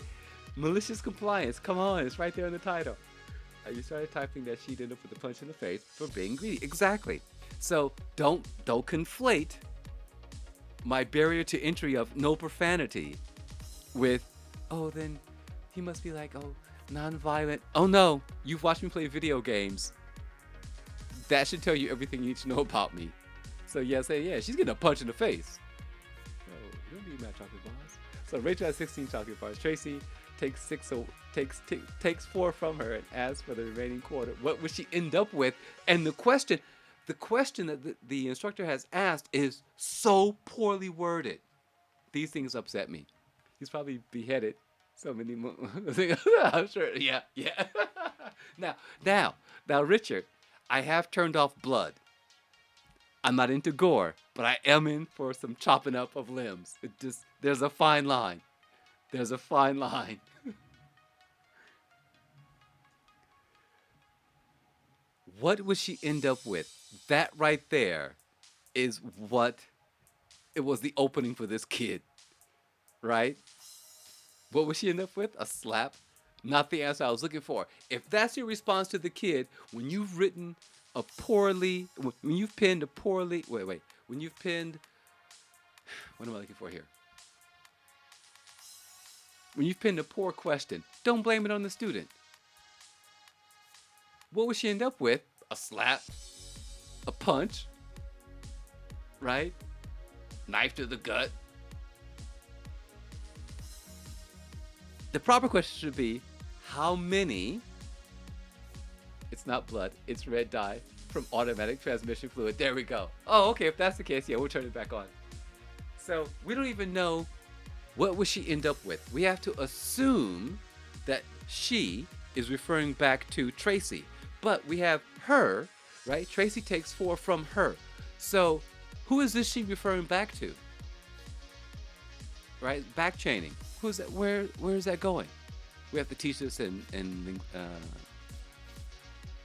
malicious compliance, come on, it's right there in the title. You started typing that she'd end up with a punch in the face for being greedy. Exactly. So don't conflate my barrier to entry of no profanity with, oh, then he must be like, oh, non-violent. Oh no, you've watched me play video games. That should tell you everything you need to know about me. So yeah, she's getting a punch in the face. Oh, you don't need my chocolate bars. So Rachel has 16 chocolate bars. Tracy takes 4 from her and asks for the remaining quarter. What would she end up with? And the question that the instructor has asked is so poorly worded. These things upset me. He's probably beheaded so many more. I'm sure. Yeah. Now, Richard, I have turned off blood. I'm not into gore, but I am in for some chopping up of limbs. There's a fine line. There's a fine line. What would she end up with? That right there is what it was the opening for this kid, right? What would she end up with? A slap? Not the answer I was looking for. If that's your response to the kid, when you've written a poorly, when you've penned a poorly, when you've penned, what am I looking for here? When you've penned a poor question, don't blame it on the student. What would she end up with? A slap? A punch? Right? Knife to the gut? The proper question should be, how many, it's not blood, it's red dye from automatic transmission fluid. There we go. Oh, okay, if that's the case, yeah, we'll turn it back on. So we don't even know what would she end up with. We have to assume that she is referring back to Tracy. But we have her, right? Tracy takes 4 from her. So who is this she referring back to? Right? Back chaining. Who's that? Where is that going? We have to teach this in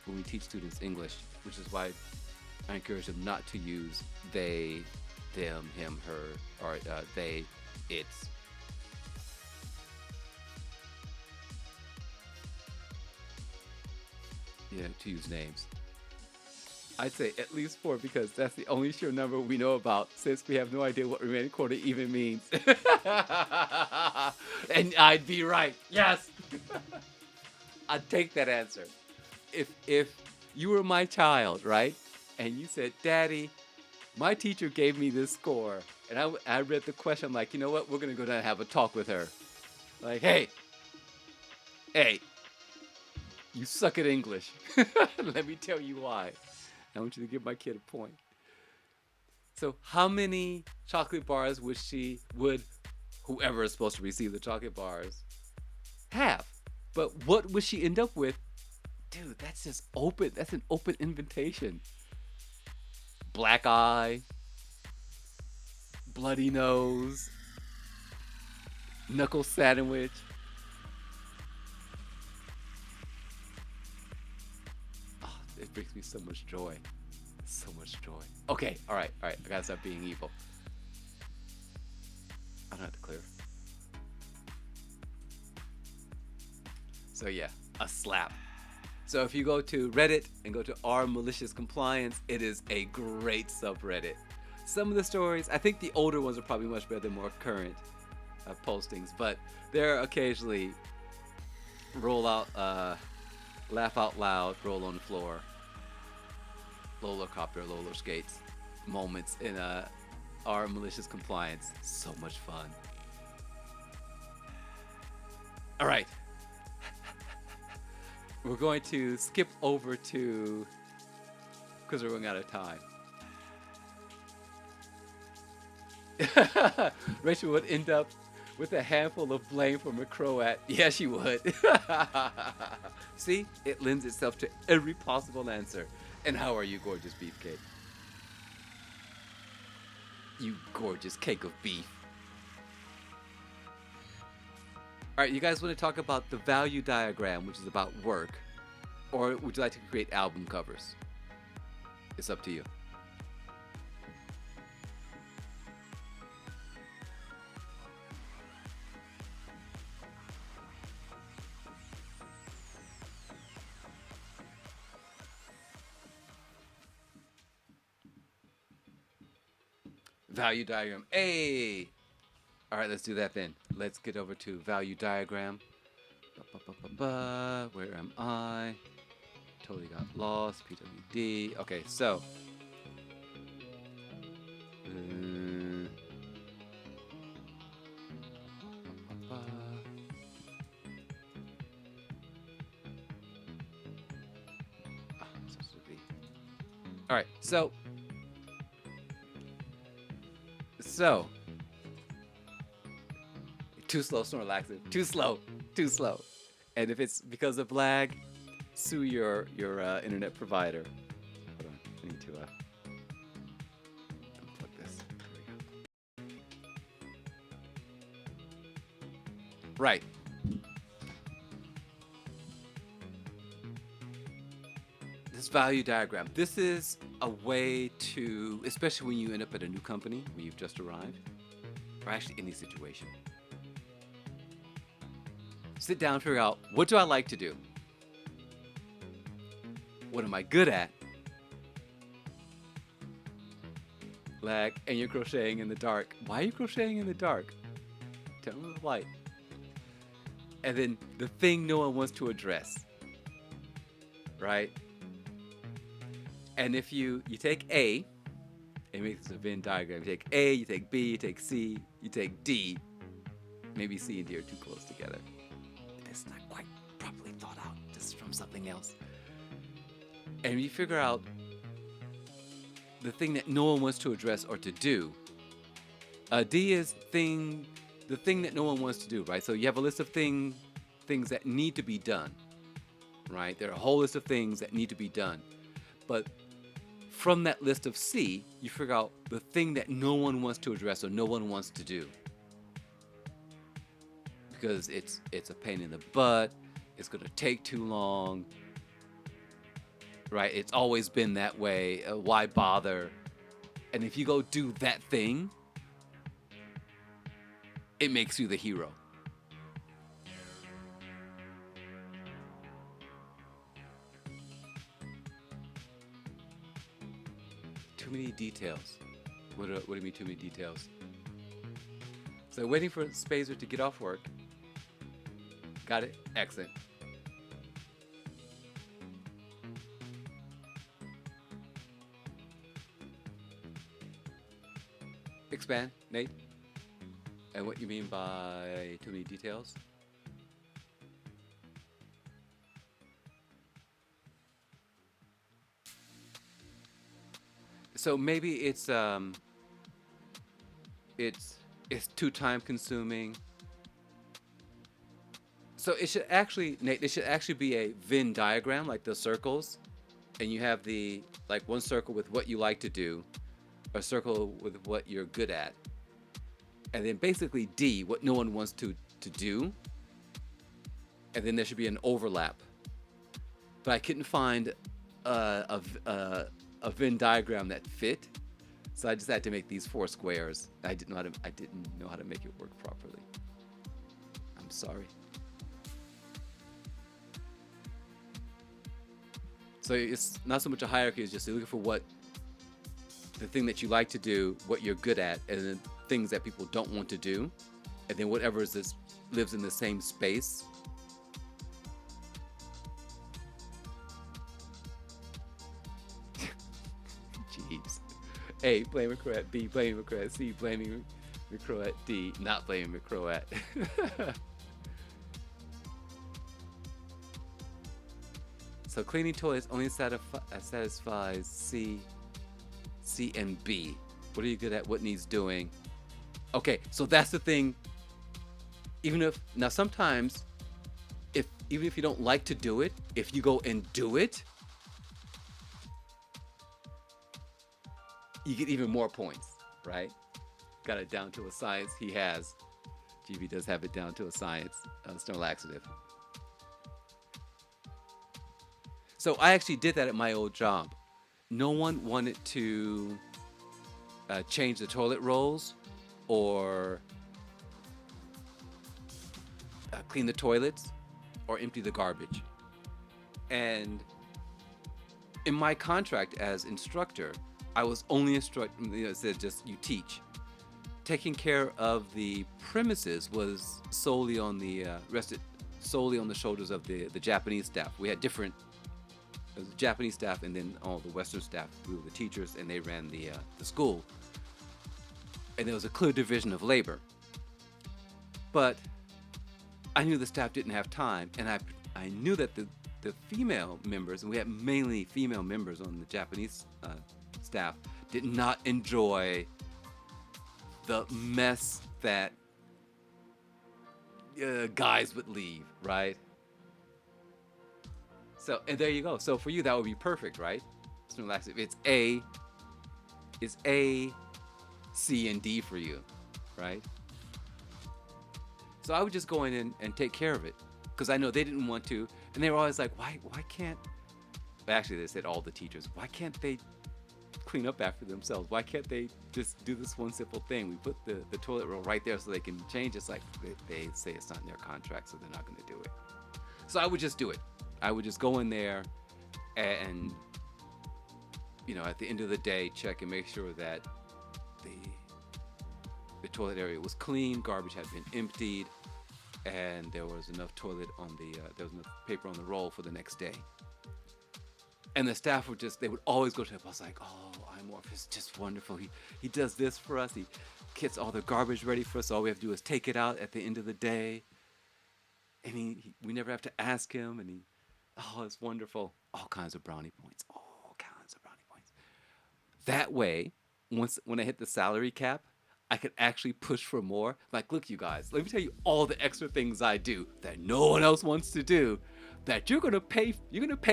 when we teach students English, which is why I encourage them not to use they, them, him, her, or they, it's. Yeah, to use names. I'd say at least 4 because that's the only sure number we know about since we have no idea what remaining quarter even means. And I'd be right. Yes. I'd take that answer. If you were my child, right? And you said, "Daddy, my teacher gave me this score." And I read the question. I'm like, you know what? We're going to go down and have a talk with her. Like, hey, you suck at English. Let me tell you why. I want you to give my kid a point. So how many chocolate bars would whoever is supposed to receive the chocolate bars, have? But what would she end up with? Dude, that's just open. That's an open invitation. Black eye, bloody nose, knuckle sandwich. It brings me so much joy. So much joy. Okay, all right. I gotta stop being evil. I don't have to clear. So yeah, a slap. So if you go to Reddit and go to R Malicious Compliance, it is a great subreddit. Some of the stories, I think the older ones are probably much better than more current postings, but there are occasionally laugh out loud, roll on the floor, roller copter, roller skates moments in our Malicious Compliance. So much fun. All right. We're going to skip over to, because we're running out of time. Rachel would end up with a handful of blame from a Croat. Yeah, she would. See, it lends itself to every possible answer. And how are you, gorgeous beefcake? You gorgeous cake of beef. All right, you guys want to talk about the value diagram, which is about work, or would you like to create album covers? It's up to you. Value diagram. Hey! All right, let's do that then. Let's get over to value diagram. Where am I? Totally got lost. PWD. Okay, so. All right, so. Too slow, Snorlaxin. Too slow. And if it's because of lag, sue your internet provider. Hold on, I need to unplug this. There we go. Right. This value diagram. This is a way to, especially when you end up at a new company, when you've just arrived, or actually any situation. Sit down, figure out, what do I like to do? What am I good at? Like, and you're crocheting in the dark. Why are you crocheting in the dark? Tell me the light. And then the thing no one wants to address, right? And if you take A, it makes a Venn diagram. You take A, you take B, you take C, you take D. Maybe C and D are too close together. It's not quite properly thought out. This is from something else. And you figure out the thing that no one wants to address or to do. D is the thing that no one wants to do, right? So you have a list of things that need to be done, right? There are a whole list of things that need to be done. But from that list of C, you figure out the thing that no one wants to address or no one wants to do. Because it's a pain in the butt, it's gonna take too long, right? It's always been that way, why bother? And if you go do that thing, it makes you the hero. Too many details. What do you mean too many details? So waiting for Spazer to get off work. Got it? Excellent. Expand, Nate. And what you mean by too many details? So maybe it's too time consuming. So it should actually, Nate, it should actually be a Venn diagram, like the circles, and you have the like one circle with what you like to do, a circle with what you're good at, and then basically D, what no one wants to do, and then there should be an overlap. But I couldn't find a Venn diagram that fit, so I just had to make these 4 squares. I didn't know how to make it work properly. I'm sorry. So it's not so much a hierarchy, it's just you're looking for what the thing that you like to do, what you're good at, and then things that people don't want to do, and then whatever lives in the same space. Jeez. A, blaming Croat. B, blaming Croat. C, blaming Croat. D, not blaming Croat. So cleaning toilets only satisfies C and B. What are you good at? What needs doing? Okay, so that's the thing. Now sometimes, even if you don't like to do it, if you go and do it, you get even more points, right? Got it down to a science. He has. GB does have it down to a science. It's no laxative. So I actually did that at my old job. No one wanted to change the toilet rolls or clean the toilets or empty the garbage. And in my contract as instructor, I was only instructing, it said just you teach. Taking care of the premises was solely on rested solely on the shoulders of the Japanese staff. We had different Japanese staff and then all the Western staff. We were the teachers and they ran the school. And there was a clear division of labor. But I knew the staff didn't have time, and I knew that the female members, and we had mainly female members on the Japanese staff, did not enjoy the mess that guys would leave, right? So, and there you go. So for you, that would be perfect, right? So it's A, C, and D for you, right? So I would just go in and take care of it, because I know they didn't want to, and they were always like, why can't Actually, they said all the teachers, why can't they clean up after themselves? Why can't they just do this one simple thing? We put the toilet roll right there so they can change. It's like they say it's not in their contract, so they're not going to do it. So I would just do it. I would just go in there and, at the end of the day, check and make sure that the toilet area was clean, garbage had been emptied, and there was enough there was enough paper on the roll for the next day. And the staff they would always go to the boss like, oh, iMorph is just wonderful. He does this for us. He gets all the garbage ready for us. All we have to do is take it out at the end of the day. And we never have to ask him. And it's wonderful. All kinds of brownie points. All kinds of brownie points. That way, when I hit the salary cap, I could actually push for more. Like, look, you guys, let me tell you all the extra things I do that no one else wants to do, that you're gonna pay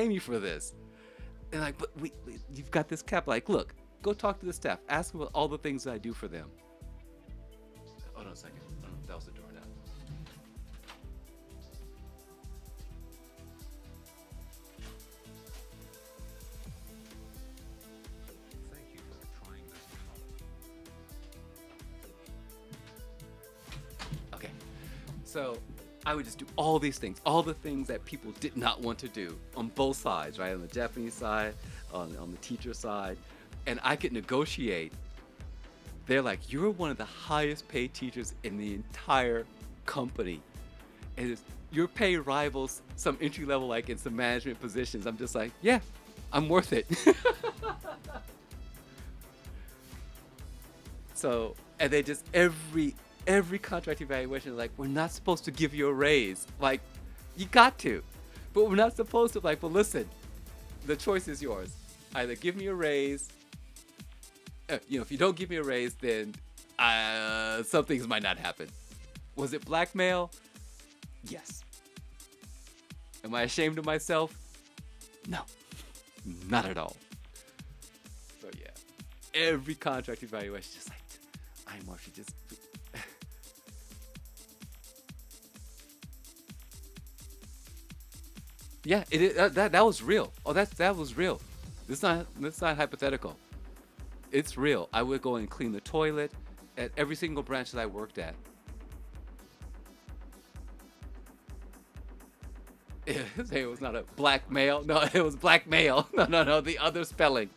me for this. And like, but you've got this cap. Like, look, go talk to the staff. Ask them about all the things that I do for them. Hold on a second. Oh, that was the door now. Thank you for trying this demo. Okay, so I would just do all these things, all the things that people did not want to do on both sides, right? On the Japanese side, on the teacher side, and I could negotiate. They're like, you're one of the highest paid teachers in the entire company, and your pay rivals some entry level, like in some management positions. I'm just like, yeah, I'm worth it. So, and they just every contract evaluation is like, we're not supposed to give you a raise. Like, you got to, but we're not supposed to. Like, but listen, the choice is yours. Either give me a raise. If you don't give me a raise, then some things might not happen. Was it blackmail? Yes. Am I ashamed of myself? No, not at all. So yeah, every contract evaluation just like, iMorph, you just. Yeah, it is, that was real. Oh, that was real. That's not hypothetical. It's real. I would go and clean the toilet at every single branch that I worked at. It was not a black male. No, it was black male. No. The other spelling.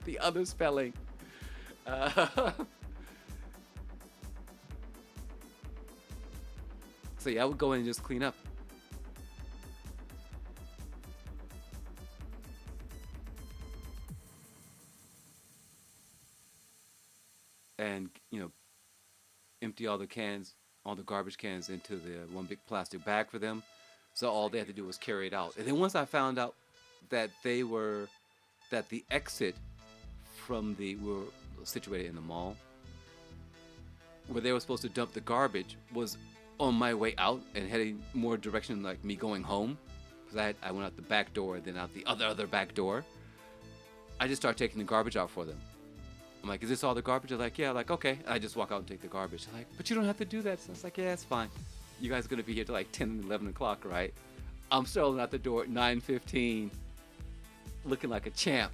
So yeah, I would go in and just clean up. And empty all the garbage cans into the one big plastic bag for them. So all they had to do was carry it out. And then once I found out that the exit we were situated in the mall, where they were supposed to dump the garbage, was on my way out and heading more direction like me going home, because I went out the back door, then out the other back door. I just started taking the garbage out for them. I'm like, is this all the garbage? They're like, yeah. Like, okay. And I just walk out and take the garbage. They're like, but you don't have to do that. So I was like, yeah, it's fine. You guys are going to be here till like 10 and 11 o'clock, right? I'm strolling out the door at 9:15, looking like a champ.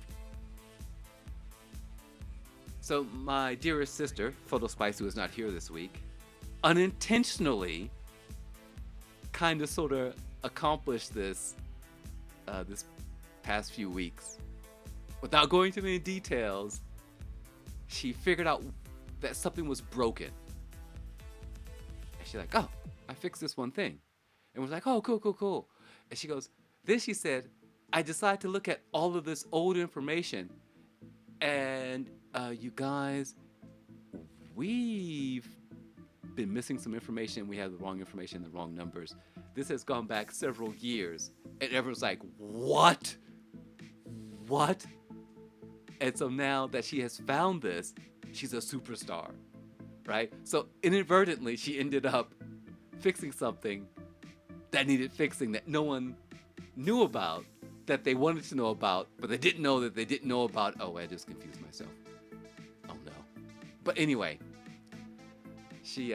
So my dearest sister, Photo Spice, who is not here this week, unintentionally kind of sort of accomplished this past few weeks. Without going into any details, she figured out that something was broken. And she's like, oh, I fixed this one thing. And was like, oh, cool. And she goes, then she said, I decided to look at all of this old information. And you guys, we've been missing some information. We have the wrong information, the wrong numbers. This has gone back several years. And everyone's like, what? And so now that she has found this, she's a superstar, right? So inadvertently, she ended up fixing something that needed fixing that no one knew about, that they wanted to know about, but they didn't know that they didn't know about. Oh, I just confused myself. Oh, no. But anyway, she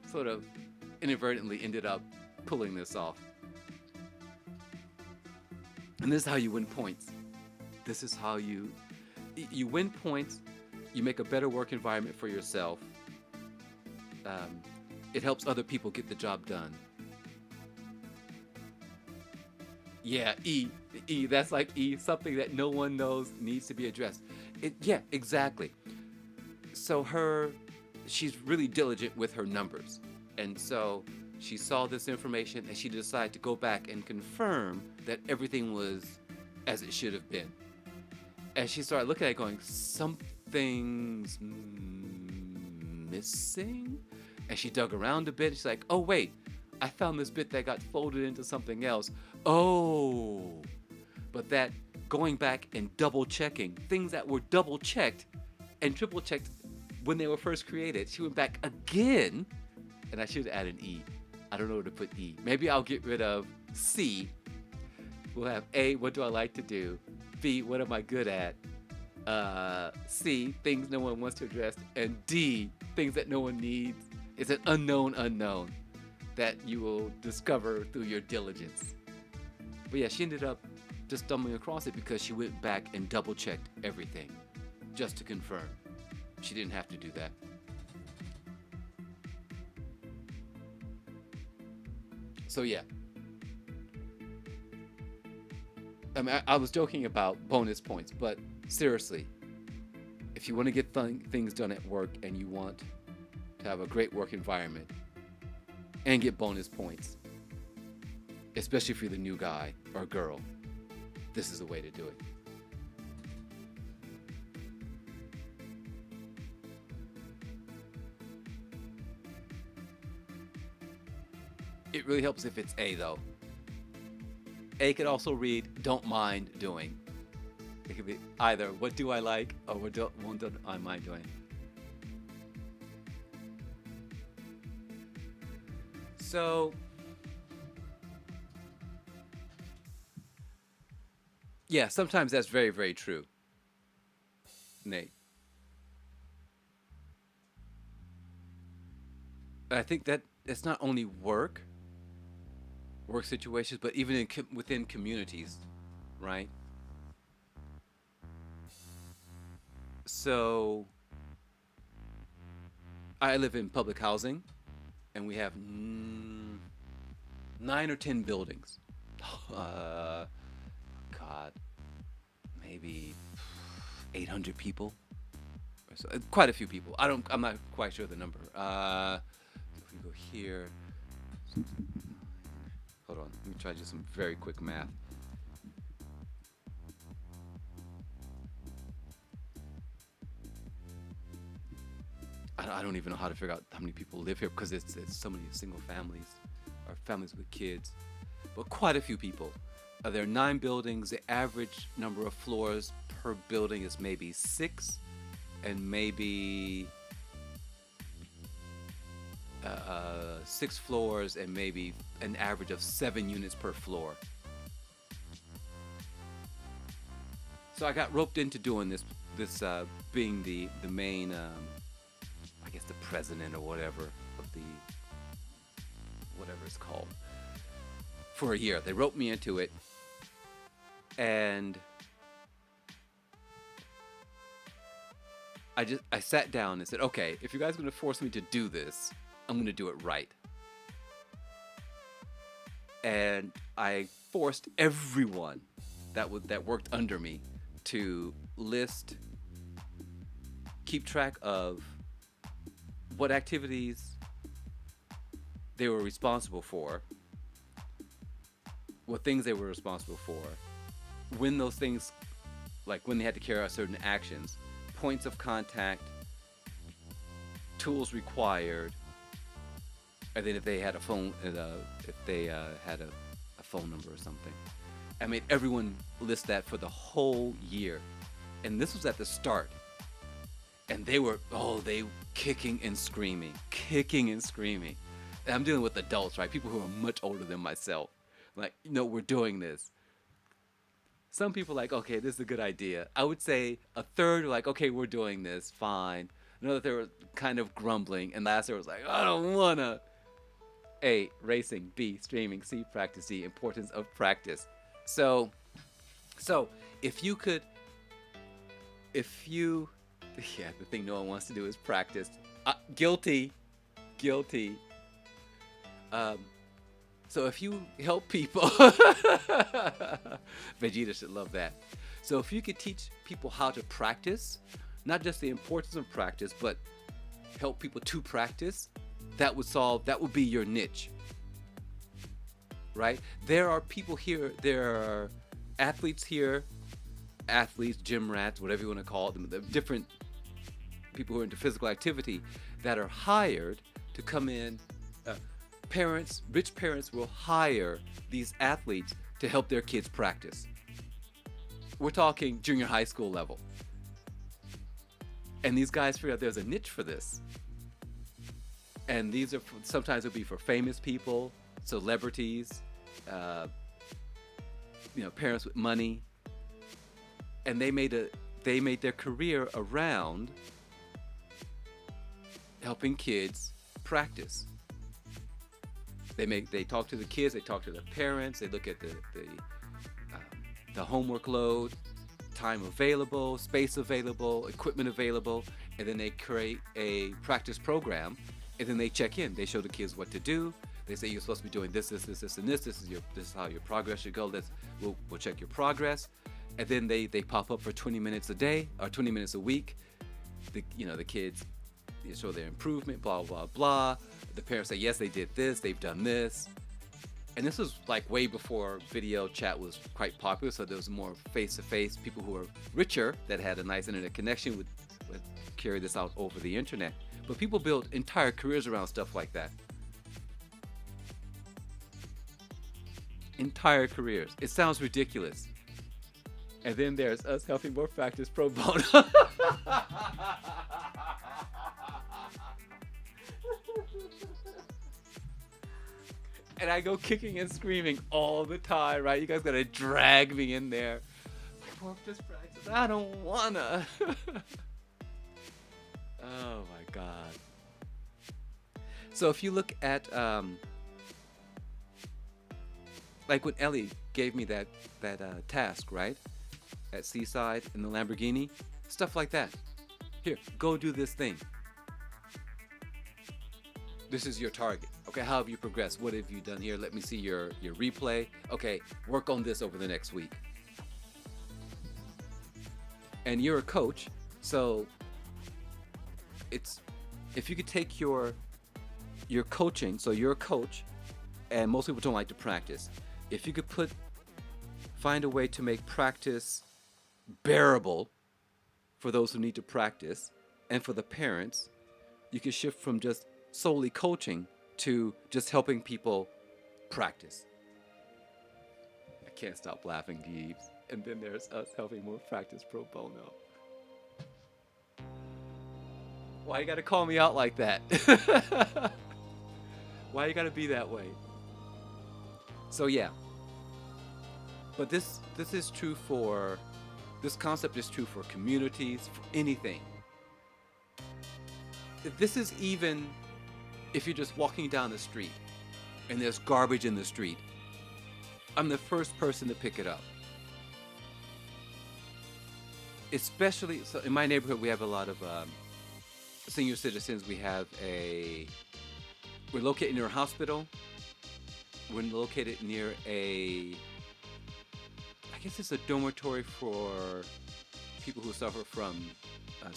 sort of inadvertently ended up pulling this off. And this is how you win points. This is how you win points. You make a better work environment for yourself. It helps other people get the job done. Yeah, E. That's like E. Something that no one knows needs to be addressed. Yeah, exactly. So she's really diligent with her numbers, and so she saw this information and she decided to go back and confirm that everything was as it should have been. And she started looking at it going, something's missing? And she dug around a bit and she's like, oh wait, I found this bit that got folded into something else. Oh, but that going back and double checking things that were double checked and triple checked when they were first created, she went back again, and I should add an E. I don't know where to put E. Maybe I'll get rid of C. We'll have A, what do I like to do? B, what am I good at? C, things no one wants to address. And D, things that no one needs. It's an unknown that you will discover through your diligence. But yeah, she ended up just stumbling across it because she went back and double checked everything just to confirm. She didn't have to do that. So yeah. I mean, I was joking about bonus points, but seriously, if you want to get things done at work and you want to have a great work environment and get bonus points, especially if you're the new guy or girl, this is the way to do it. It really helps if it's A, though. A could also read, don't mind doing. It could be either, what do I like, or what don't I mind doing. So, yeah, sometimes that's very, very true, Nate. I think that it's not only work situations, but even within communities, right? So I live in public housing, and we have 9 or 10 buildings. God, maybe 800 people. So, quite a few people. I'm not quite sure the number. If we go here. Hold on, let me try to do some very quick math. I don't even know how to figure out how many people live here because it's so many single families or families with kids, but quite a few people. There are 9 buildings. The average number of floors per building is maybe 6, and maybe 6 floors and maybe an average of 7 units per floor. So I got roped into doing this being the main, I guess the president or whatever of the, whatever it's called, for a year. They roped me into it, and I sat down and said, okay, if you guys are going to force me to do this, I'm going to do it right. And I forced everyone that worked under me to keep track of what activities they were responsible for, what things they were responsible for, when those things, like when they had to carry out certain actions, points of contact, tools required, and then if they had a phone, if they had a phone number or something. I made everyone list that for the whole year, and this was at the start. And they were kicking and screaming. And I'm dealing with adults, right? People who are much older than myself. Like, we're doing this. Some people like, okay, this is a good idea. I would say a third were like, okay, we're doing this, fine. Another third were kind of grumbling, and last third was like, I don't wanna. A, racing. B, streaming. C, practice. D, importance of practice. So if you could if you, yeah, the thing no one wants to do is practice. Guilty, guilty. Um, so if you help people, Vegeta should love that. So if you could teach people how to practice, not just the importance of practice, but help people to practice, that would be your niche, right? There are people here, there are athletes here, gym rats, whatever you want to call them, the different people who are into physical activity that are hired to come in. Rich parents will hire these athletes to help their kids practice. We're talking junior high school level. And these guys figure out there's a niche for this. And these are sometimes it'll be for famous people, celebrities, parents with money. And they made their career around helping kids practice. They talk to the kids, they talk to the parents, they look at the homework load, time available, space available, equipment available, and then they create a practice program, and then they check in. They show the kids what to do. They say you're supposed to be doing this, this, and this. This is how your progress should go. We'll check your progress, and then they pop up for 20 minutes a day or 20 minutes a week. The kids show their improvement, blah blah blah. The parents say yes, they did this, they've done this. And this was like way before video chat was quite popular, so there was more face-to-face. People who were richer that had a nice internet connection would carry this out over the internet. But people built entire careers around stuff like that. Entire careers. It sounds ridiculous. And then there's us helping more practice pro bono. And I go kicking and screaming all the time, right? You guys gotta drag me in there. Just practice. I don't wanna. Oh my God. So if you look at, like when Ellie gave me that task, right? At Seaside in the Lamborghini, stuff like that. Here, go do this thing. This is your target. Okay, how have you progressed? What have you done here? Let me see your replay. Okay, work on this over the next week. And you're a coach, so if you could take your coaching, so you're a coach, and most people don't like to practice. If you could find a way to make practice bearable for those who need to practice, and for the parents, you could shift from just solely coaching to just helping people practice. I can't stop laughing, Gibbs. And then there's us helping more practice pro bono. Why you gotta call me out like that? Why you gotta be that way? So yeah. But this is true for, this concept is true for communities, for anything. This is even if you're just walking down the street and there's garbage in the street. I'm the first person to pick it up. Especially, so in my neighborhood, we have a lot of senior citizens. We're located near a hospital. We're located near I guess it's a dormitory for people who suffer from not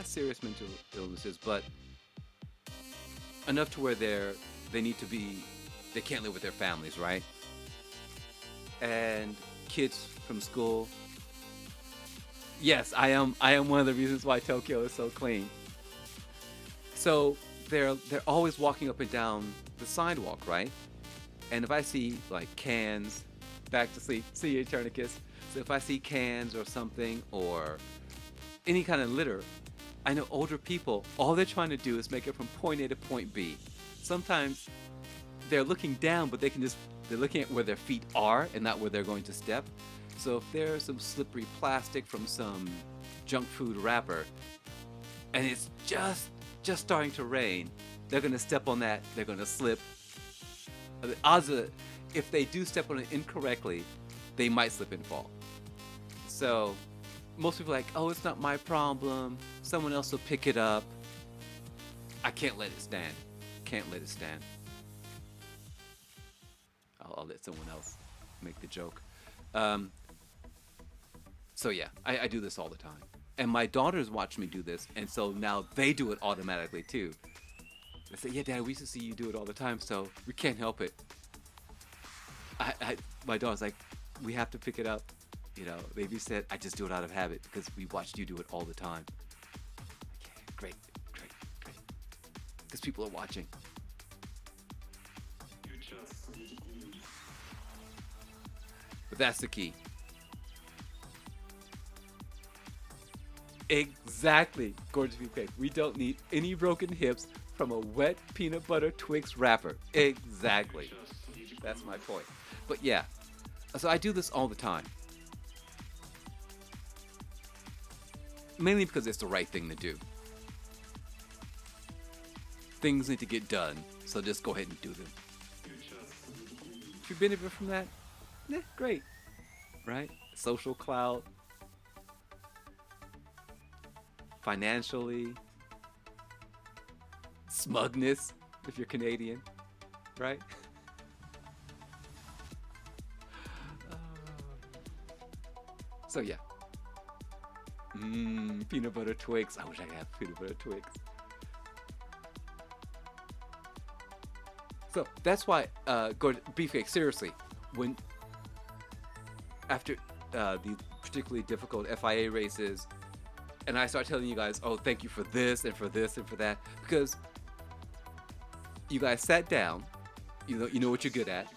serious mental illnesses, but enough to where they can't live with their families, right? And kids from school. Yes, I am one of the reasons why Tokyo is so clean. So they're always walking up and down the sidewalk, right? And if I see like cans, back to sleep, see you, Eternicus. So if I see cans or something, or any kind of litter, I know older people, all they're trying to do is make it from point A to point B. Sometimes they're looking down, but they're looking at where their feet are and not where they're going to step. So if there's some slippery plastic from some junk food wrapper, and it's just starting to rain, they're going to step on that, they're going to slip. The odds are, if they do step on it incorrectly, they might slip and fall. So most people are like, oh, it's not my problem. Someone else will pick it up. I can't let it stand. Can't let it stand. I'll let someone else make the joke. So yeah, I do this all the time. And my daughters watch me do this, and so now they do it automatically too. They say, yeah, Dad, we used to see you do it all the time, so we can't help it. My daughter's like, we have to pick it up. You know, baby said, I just do it out of habit because we watched you do it all the time. Okay, great. Because people are watching. But that's the key. Exactly, Gorgeous Beefcake. We don't need any broken hips from a wet peanut butter Twix wrapper. Exactly. That's my point. But yeah, so I do this all the time. Mainly because it's the right thing to do. Things need to get done, so just go ahead and do them. If you benefit from that, great. Right? Social clout. Financially. Smugness, if you're Canadian. Right? So yeah. Peanut butter Twix. I wish I could have peanut butter Twix. So that's why, Beefcake, seriously, when after the particularly difficult FIA races, and I start telling you guys, oh, thank you for this and for this and for that, because you guys sat down, you know what you're good at,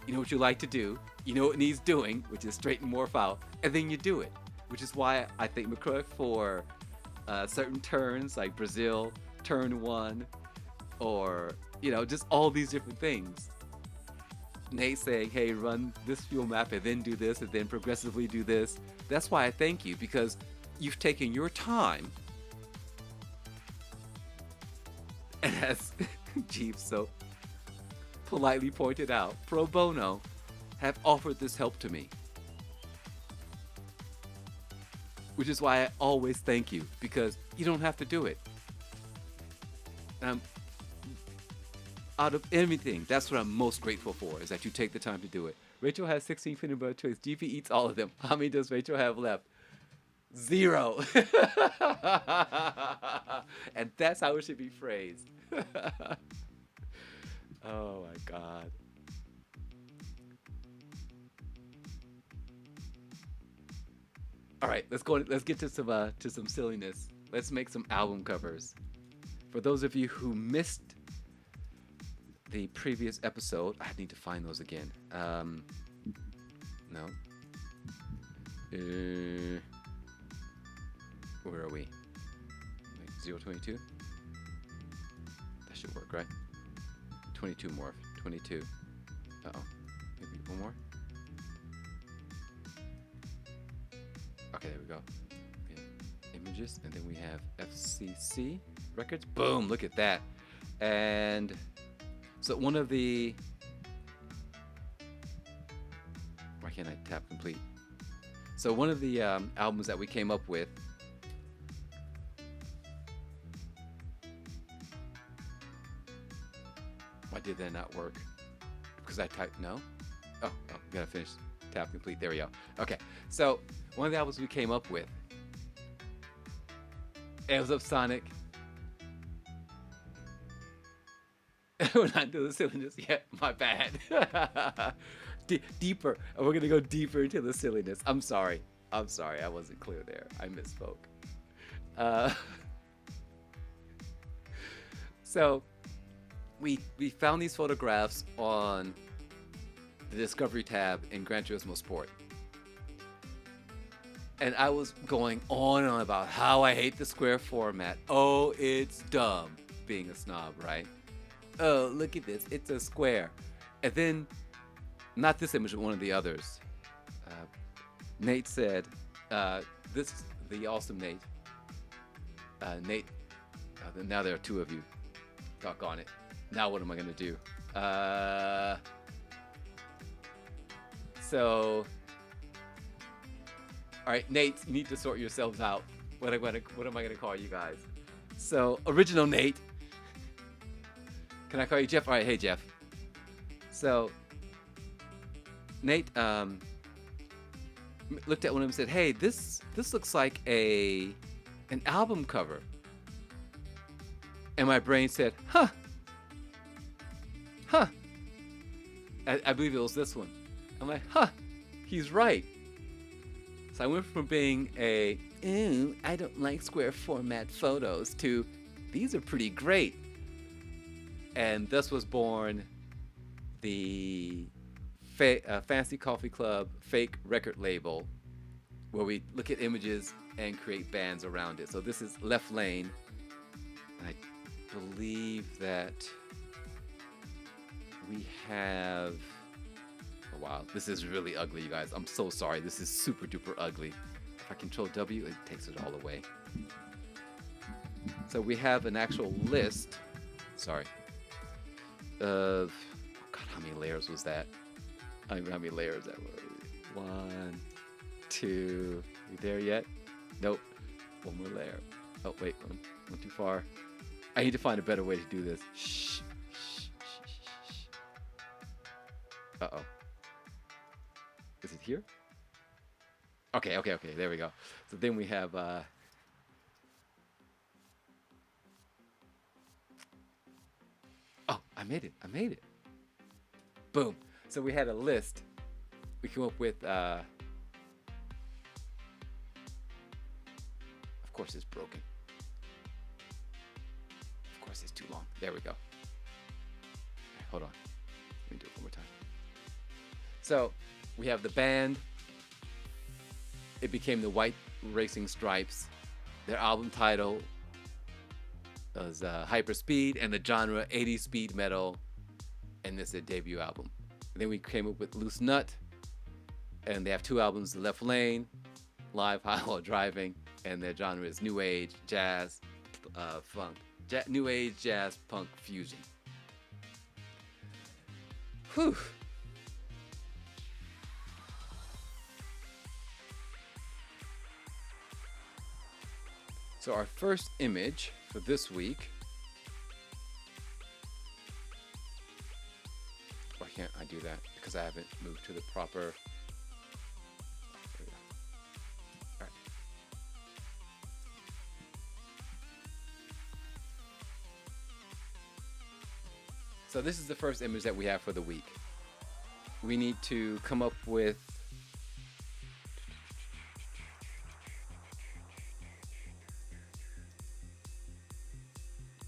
you know what you like to do, you know what needs doing, which is straighten morph out, and then you do it, which is why I thank McCroy for certain turns like Brazil, turn 1, or just all these different things. Nate saying, hey, run this fuel map and then do this and then progressively do this. That's why I thank you, because you've taken your time, and as Jeeves so politely pointed out, pro bono, have offered this help to me. Which is why I always thank you, because you don't have to do it. Out of everything, that's what I'm most grateful for, is that you take the time to do it. Rachel has 16 peanut butter Twix. GP eats all of them. How many does Rachel have left? 0. And that's how it should be phrased. Oh my God. All right, let's get to some silliness. Let's make some album covers. For those of you who missed the previous episode, I need to find those again. No. Where are we? Wait, 022? That should work, right? 22 morph. 22. Uh-oh. Maybe one more? Okay, there we go. Okay. Images, and then we have FCC records. Boom, look at that. And so one of the... Why can't I tap complete? So one of the albums that we came up with, why did that not work? Because I typed no? Oh, gotta finish tap complete. There we go. Okay, so one of the albums we came up with, Airs of Sonic. We're not doing the silliness yet. My bad. Deeper. We're gonna go deeper into the silliness. I'm sorry. I wasn't clear there. I misspoke. So we found these photographs on the Discovery tab in Gran Turismo Sport. And I was going on and on about how I hate the square format. Oh, it's dumb, being a snob, right? Oh, look at this. It's a square. And then, not this image, but one of the others. Nate said, the awesome Nate. Nate, now there are two of you. Doggone it. Now what am I going to do? All right, Nate, you need to sort yourselves out. What am I gonna call you guys? So, original Nate. Can I call you Jeff? All right, hey Jeff. So, Nate looked at one of them and said, "Hey, this looks like an album cover." And my brain said, "Huh, huh." I believe it was this one. I'm like, "Huh, he's right." So I went from being "Ooh, I don't like square format photos" to "These are pretty great." And thus was born the Fancy Coffee Club fake record label, where we look at images and create bands around it. So this is Left Lane. I believe that we have... Oh, wow, this is really ugly, you guys. I'm so sorry. This is super duper ugly. If I control W, it takes it all away. So we have an actual list. Sorry. Of... God, how many layers was that? I don't know how many layers that were. 1, 2. We there yet? Nope. One more layer. Oh, wait. Went too far. I need to find a better way to do this. Shh. Uh-oh. Is it here? Okay. There we go. So then we have... Oh, I made it. Boom. So we had a list. We came up with... Of course it's broken. Of course it's too long. There we go. Hold on. Let me do it one more time. So we have the band. It became the White Racing Stripes. Their album title was Hyperspeed, and the genre 80s speed metal. And this is their debut album. And then we came up with Loose Nut. And they have 2 albums, Left Lane, Live High While Driving. And their genre is New Age, Jazz, Funk. New Age, Jazz, Punk, Fusion. Whew. So our first image for this week. Why can't I do that? Because I haven't moved to the proper... There we go. All right. So this is the first image that we have for the week. We need to come up with...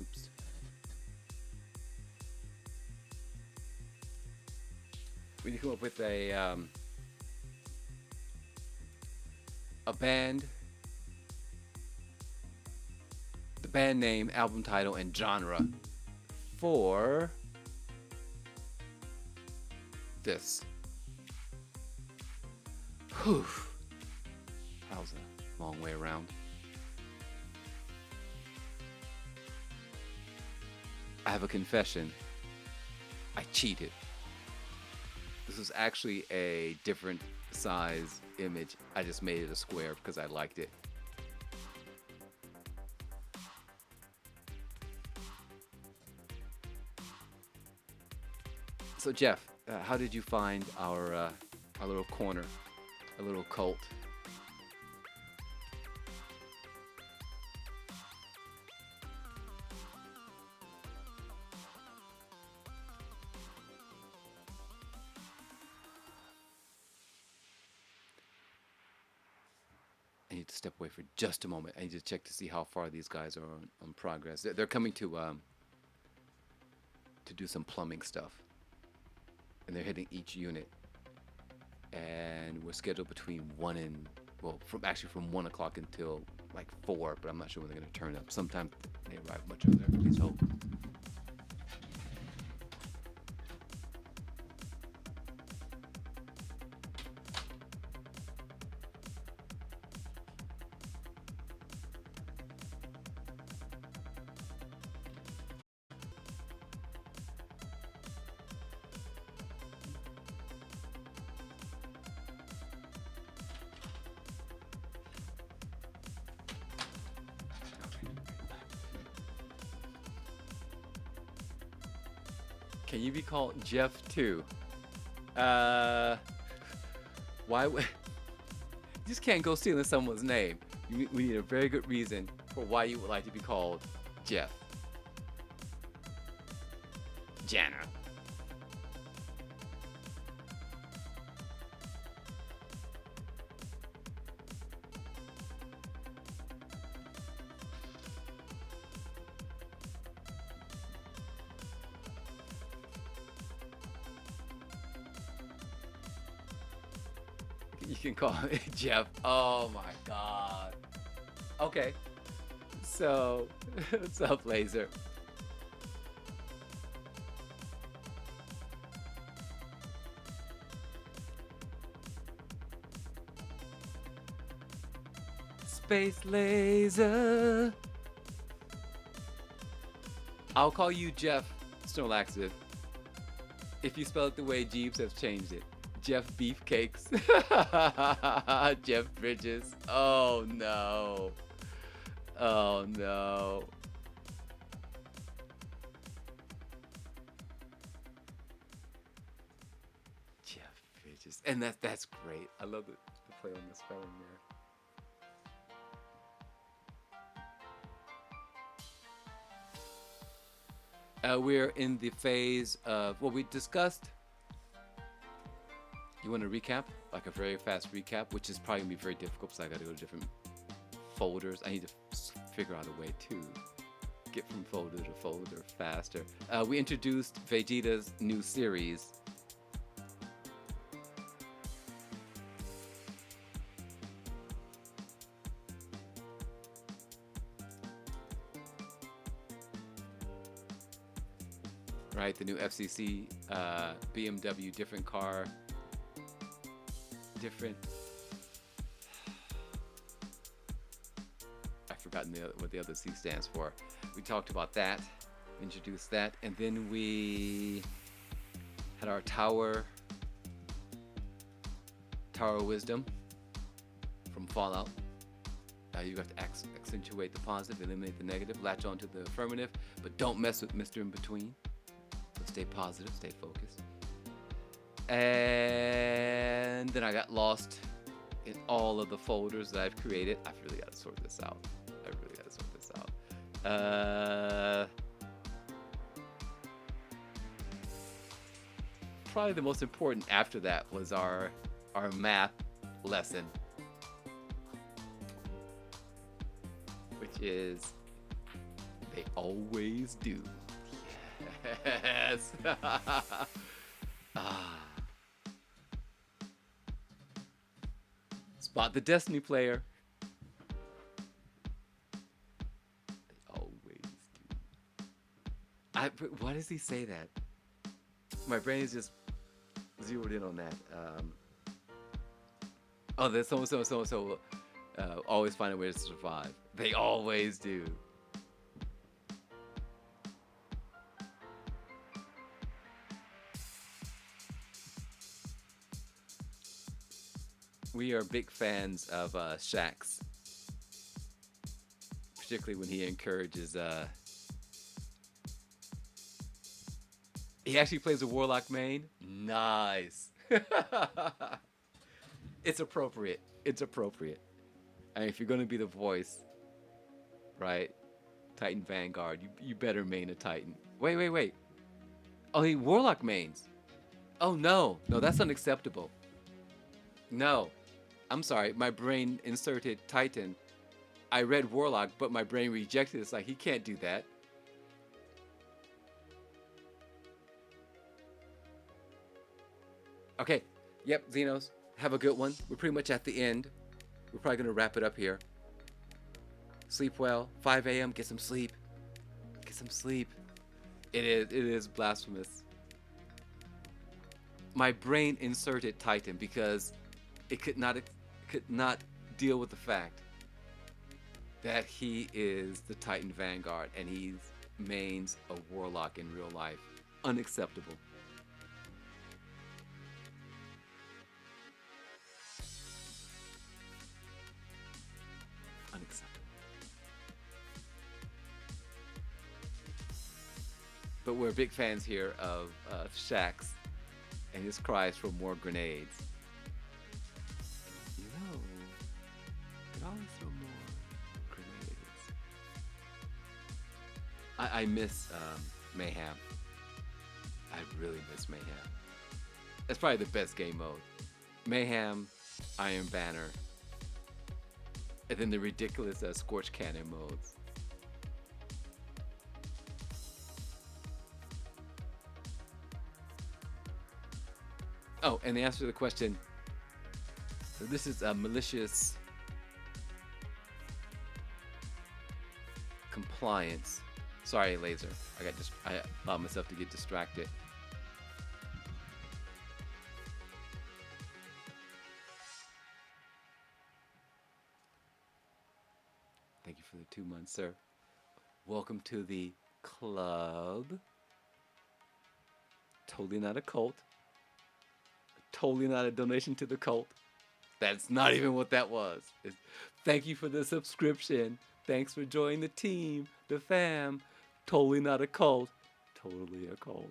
Oops. We need to come up with a band, the band name, album title, and genre for this. Whew. That was a long way around. I have a confession. I cheated. This was actually a different size image. I just made it a square because I liked it. So Jeff, how did you find our little corner, a little cult? I need to step away for just a moment. I need to check to see how far these guys are on progress. They're coming to do some plumbing stuff. And they're hitting each unit. And we're scheduled between 1 and, well, from 1 o'clock until like 4, but I'm not sure when they're going to turn up. Sometimes they arrive much earlier. Please hold. Can you be called Jeff too? Uh, why would you just can't go stealing someone's name? We need a very good reason for why you would like to be called Jeff. Jana. You can call me Jeff. Oh my god. Okay. So, what's up, Laser? Space Laser. I'll call you Jeff Snorlaxif if you spell it the way Jeeves has changed it. Jeff Beefcakes. Jeff Bridges. Oh no. Oh no. Jeff Bridges. And that's great. I love the play on the spelling there. We're in the phase of what we discussed. You want to recap? Like a very fast recap, which is probably going to be very difficult because I got to go to different folders. I need to figure out a way to get from folder to folder faster. We introduced Vegeta's new series. Right, the new FCC, BMW, different car, different. I've forgotten what the other C stands for. We talked about that, introduced that, and then we had our Tower of Wisdom from Fallout. You have to accentuate the positive, eliminate the negative, latch on to the affirmative, but don't mess with Mr. In Between. Stay positive, stay focused. And then I got lost in all of the folders that I've created. I've really got to sort this out. Probably the most important after that was our math lesson, which is they always do. Yes. Spot the Destiny player. They always do. Why does he say that? My brain is just zeroed in on that. There's so always find a way to survive. They always do. We are big fans of Shaxx, particularly when he encourages. He actually plays a Warlock main. Nice. It's appropriate. It's appropriate. And if you're going to be the voice, right? Titan Vanguard, you better main a Titan. Wait. Oh, he Warlock mains. Oh, no, that's unacceptable. No. I'm sorry, my brain inserted Titan. I read Warlock, but my brain rejected it. It's like, he can't do that. Okay, yep, Xenos, have a good one. We're pretty much at the end. We're probably going to wrap it up here. Sleep well. 5 a.m., get some sleep. Get some sleep. It is blasphemous. My brain inserted Titan because it could not deal with the fact that he is the Titan Vanguard and he mains a Warlock in real life. Unacceptable. Unacceptable. but we're big fans here of Shax and his cries for more grenades. You know, could always throw more grenades. I miss Mayhem. I really miss Mayhem. That's probably the best game mode. Mayhem, Iron Banner, and then the ridiculous Scorch Cannon modes. Oh, and the answer to the question. So this is a malicious compliance. Sorry, Laser. I allowed myself to get distracted. Thank you for the 2 months, sir. Welcome to the club. Totally not a cult. Totally not a donation to the cult. That's not even what that was. Thank you for the subscription. Thanks for joining the team, the fam. Totally not a cult. Totally a cult.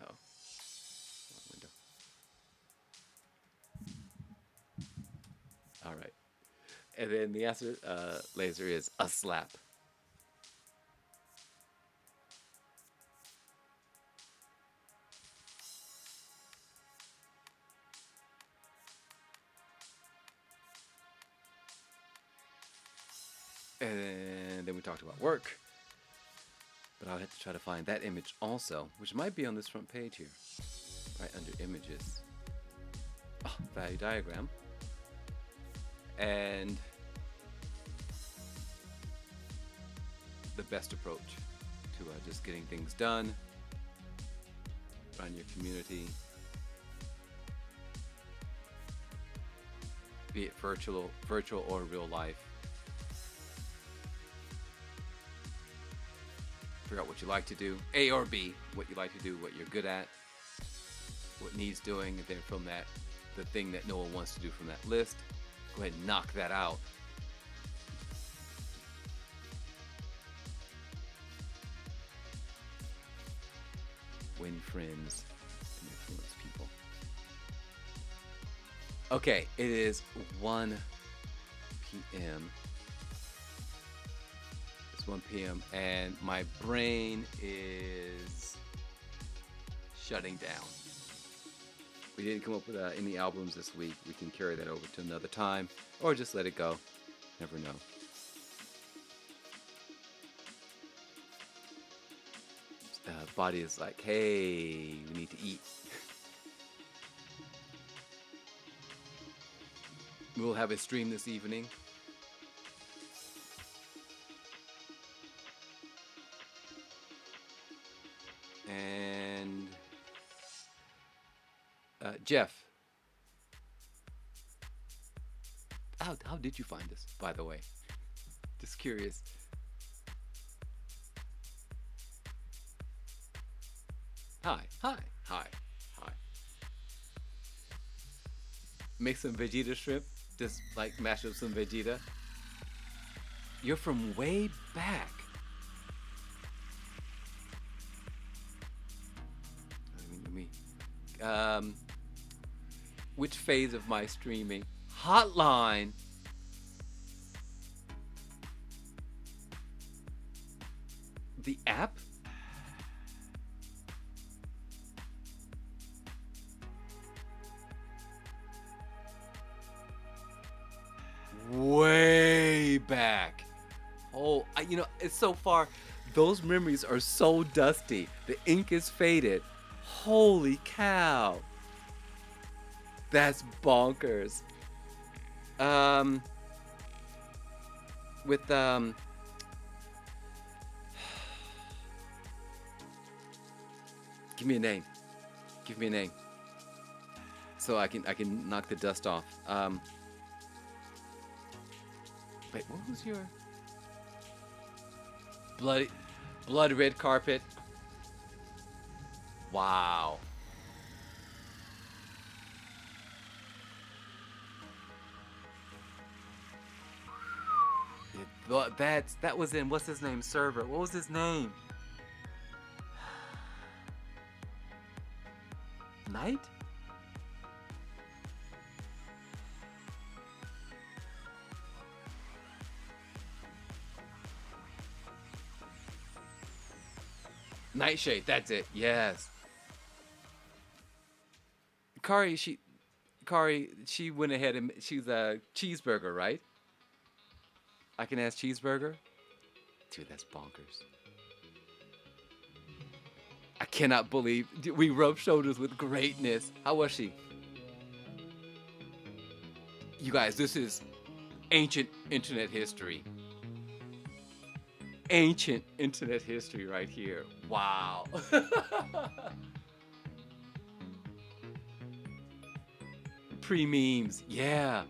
Oh. Wrong window. All right. And then the answer, Laser, is a slap. And then we talked about work. But I'll have to try to find that image also, which might be on this front page here. Right under images. Oh, value diagram. And the best approach to just getting things done. Run your community. Be it virtual or real life. Figure out what you like to do, A or B, what you like to do, what you're good at, what needs doing, and then from that, the thing that no one wants to do from that list, go ahead and knock that out. Win friends and influence people. Okay, it is 1 p.m. 1 p.m. and my brain is shutting down. We didn't come up with any albums this week. We can carry that over to another time or just let it go. Never know. Body is like, hey, we need to eat. We'll have a stream this evening. And Jeff, how did you find us, by the way? Just curious. Hi. Make some Vegeta shrimp. Just like mash up some Vegeta. You're from way back. Which phase of my streaming? Hotline. The app? Way back. Oh, it's so far. Those memories are so dusty. The ink is faded. Holy cow. That's bonkers. With give me a name. Give me a name. So I can knock the dust off. Wait, what was your blood red carpet? Wow. That was in what's his name server. What was his name? Knight? Nightshade, that's it. Yes. Kari, she went ahead and she's a cheeseburger, right? I can ask cheeseburger. Dude, that's bonkers. I cannot believe we rubbed shoulders with greatness. How was she? You guys, this is ancient internet history. Ancient internet history right here. Wow. Pre-memes, yeah.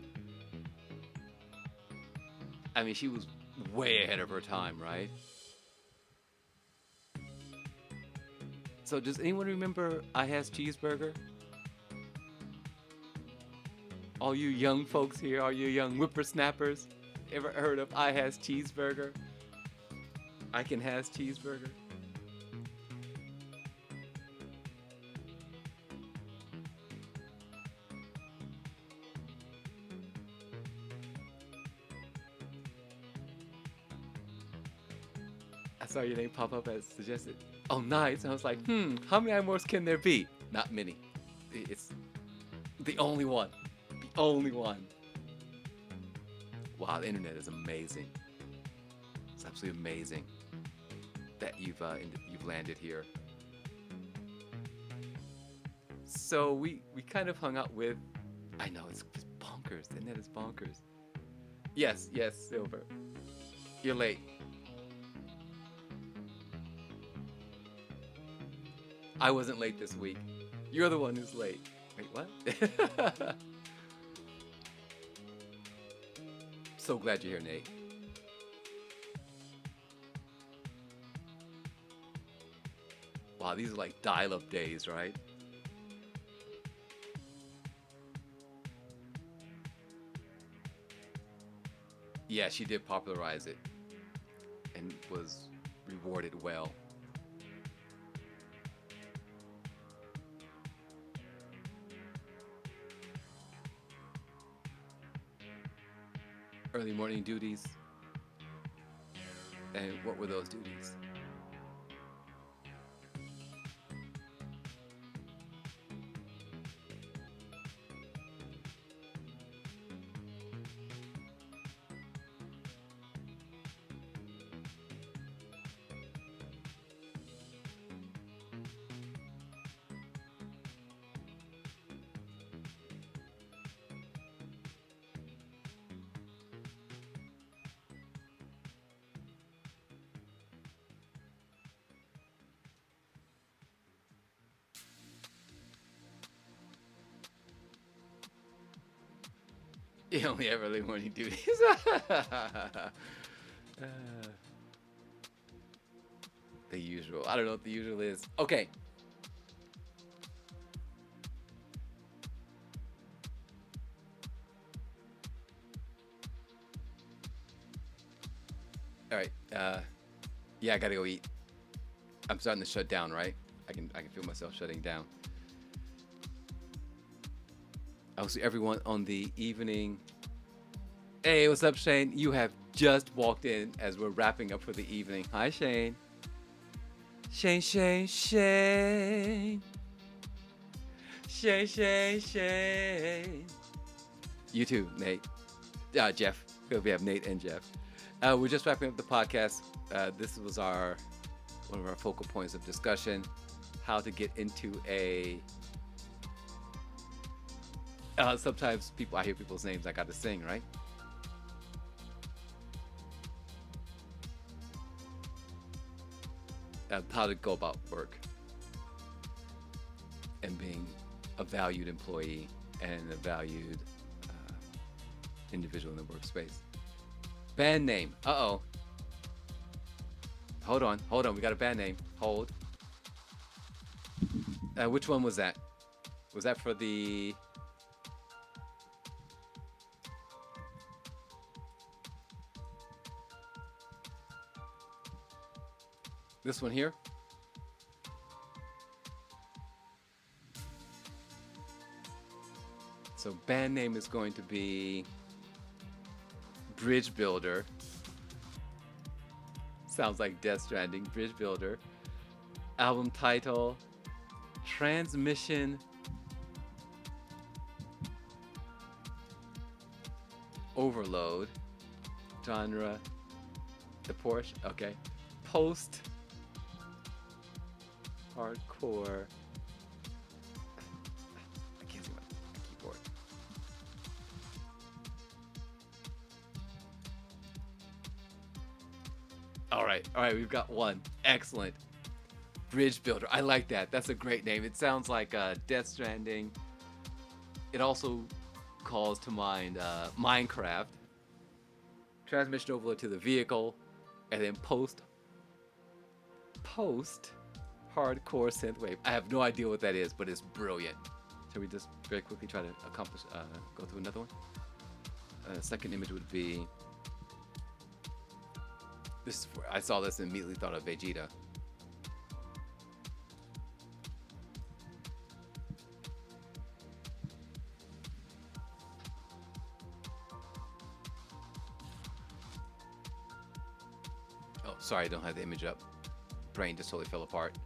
I mean, she was way ahead of her time, right? So does anyone remember I Has Cheeseburger? All you young folks here, all you young whippersnappers, ever heard of I Has Cheeseburger? I Can Has Cheeseburger? I saw your name pop up as suggested. Oh, nice. And I was like, how many Imorphs can there be? Not many. It's the only one. The only one. Wow, the internet is amazing. It's absolutely amazing that you've landed here. So we kind of hung out with. I know it's bonkers. The internet is bonkers. Yes, Silver. You're late. I wasn't late this week. You're the one who's late. Wait, what? So glad you're here, Nate. Wow, these are like dial-up days, right? Yeah, she did popularize it and was rewarded well. Early morning duties. And what were those duties? You only have early morning duties. The usual. I don't know what the usual is. Okay. All right. Yeah, I gotta go eat. I'm starting to shut down, right? I can feel myself shutting down. I'll see everyone on the evening. Hey, what's up, Shane? You have just walked in as we're wrapping up for the evening. Hi, Shane. Shane. Shane. You too, Nate. Jeff. We have Nate and Jeff. We're just wrapping up the podcast. This was one of our focal points of discussion: how to get into a. Sometimes I hear people's names. I got to sing, right? How to go about work and being a valued employee and a valued individual in the workspace. Band name. Uh-oh. Hold on. We got a band name. Hold. Which one was that? Was that for the... This one here. So band name is going to be Bridge Builder. Sounds like Death Stranding. Bridge Builder. Album title, Transmission Overload. Genre, the Porsche. Okay. Post hardcore. I can't see my keyboard. All right, we've got one. Excellent. Bridge Builder. I like that. That's a great name. It sounds like Death Stranding. It also calls to mind Minecraft. Transmission overload to the vehicle, and then post hardcore synthwave. I have no idea what that is, but it's brilliant. Shall we just very quickly try to accomplish, go through another one? Second image would be this. I saw this and immediately thought of Vegeta. Oh, sorry, I don't have the image up. Brain just totally fell apart.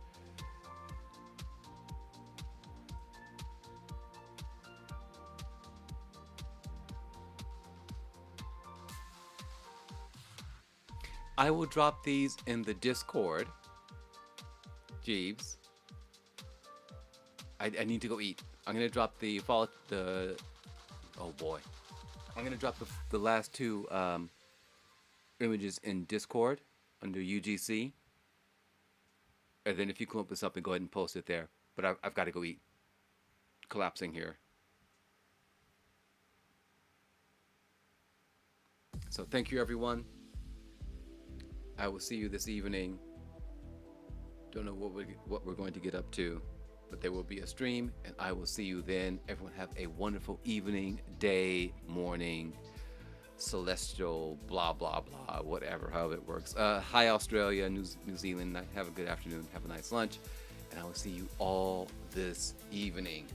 I will drop these in the Discord. Jeeves. I need to go eat. I'm gonna drop the oh boy. I'm gonna drop the last two images in Discord under UGC. And then if you come up with something, go ahead and post it there. But I've got to go eat. Collapsing here. So thank you, everyone. I will see you this evening. Don't know what we're going to get up to, but there will be a stream, and I will see you then. Everyone have a wonderful evening, day, morning, celestial, blah, blah, blah, whatever, however it works. Hi, Australia, New Zealand. Have a good afternoon. Have a nice lunch, and I will see you all this evening.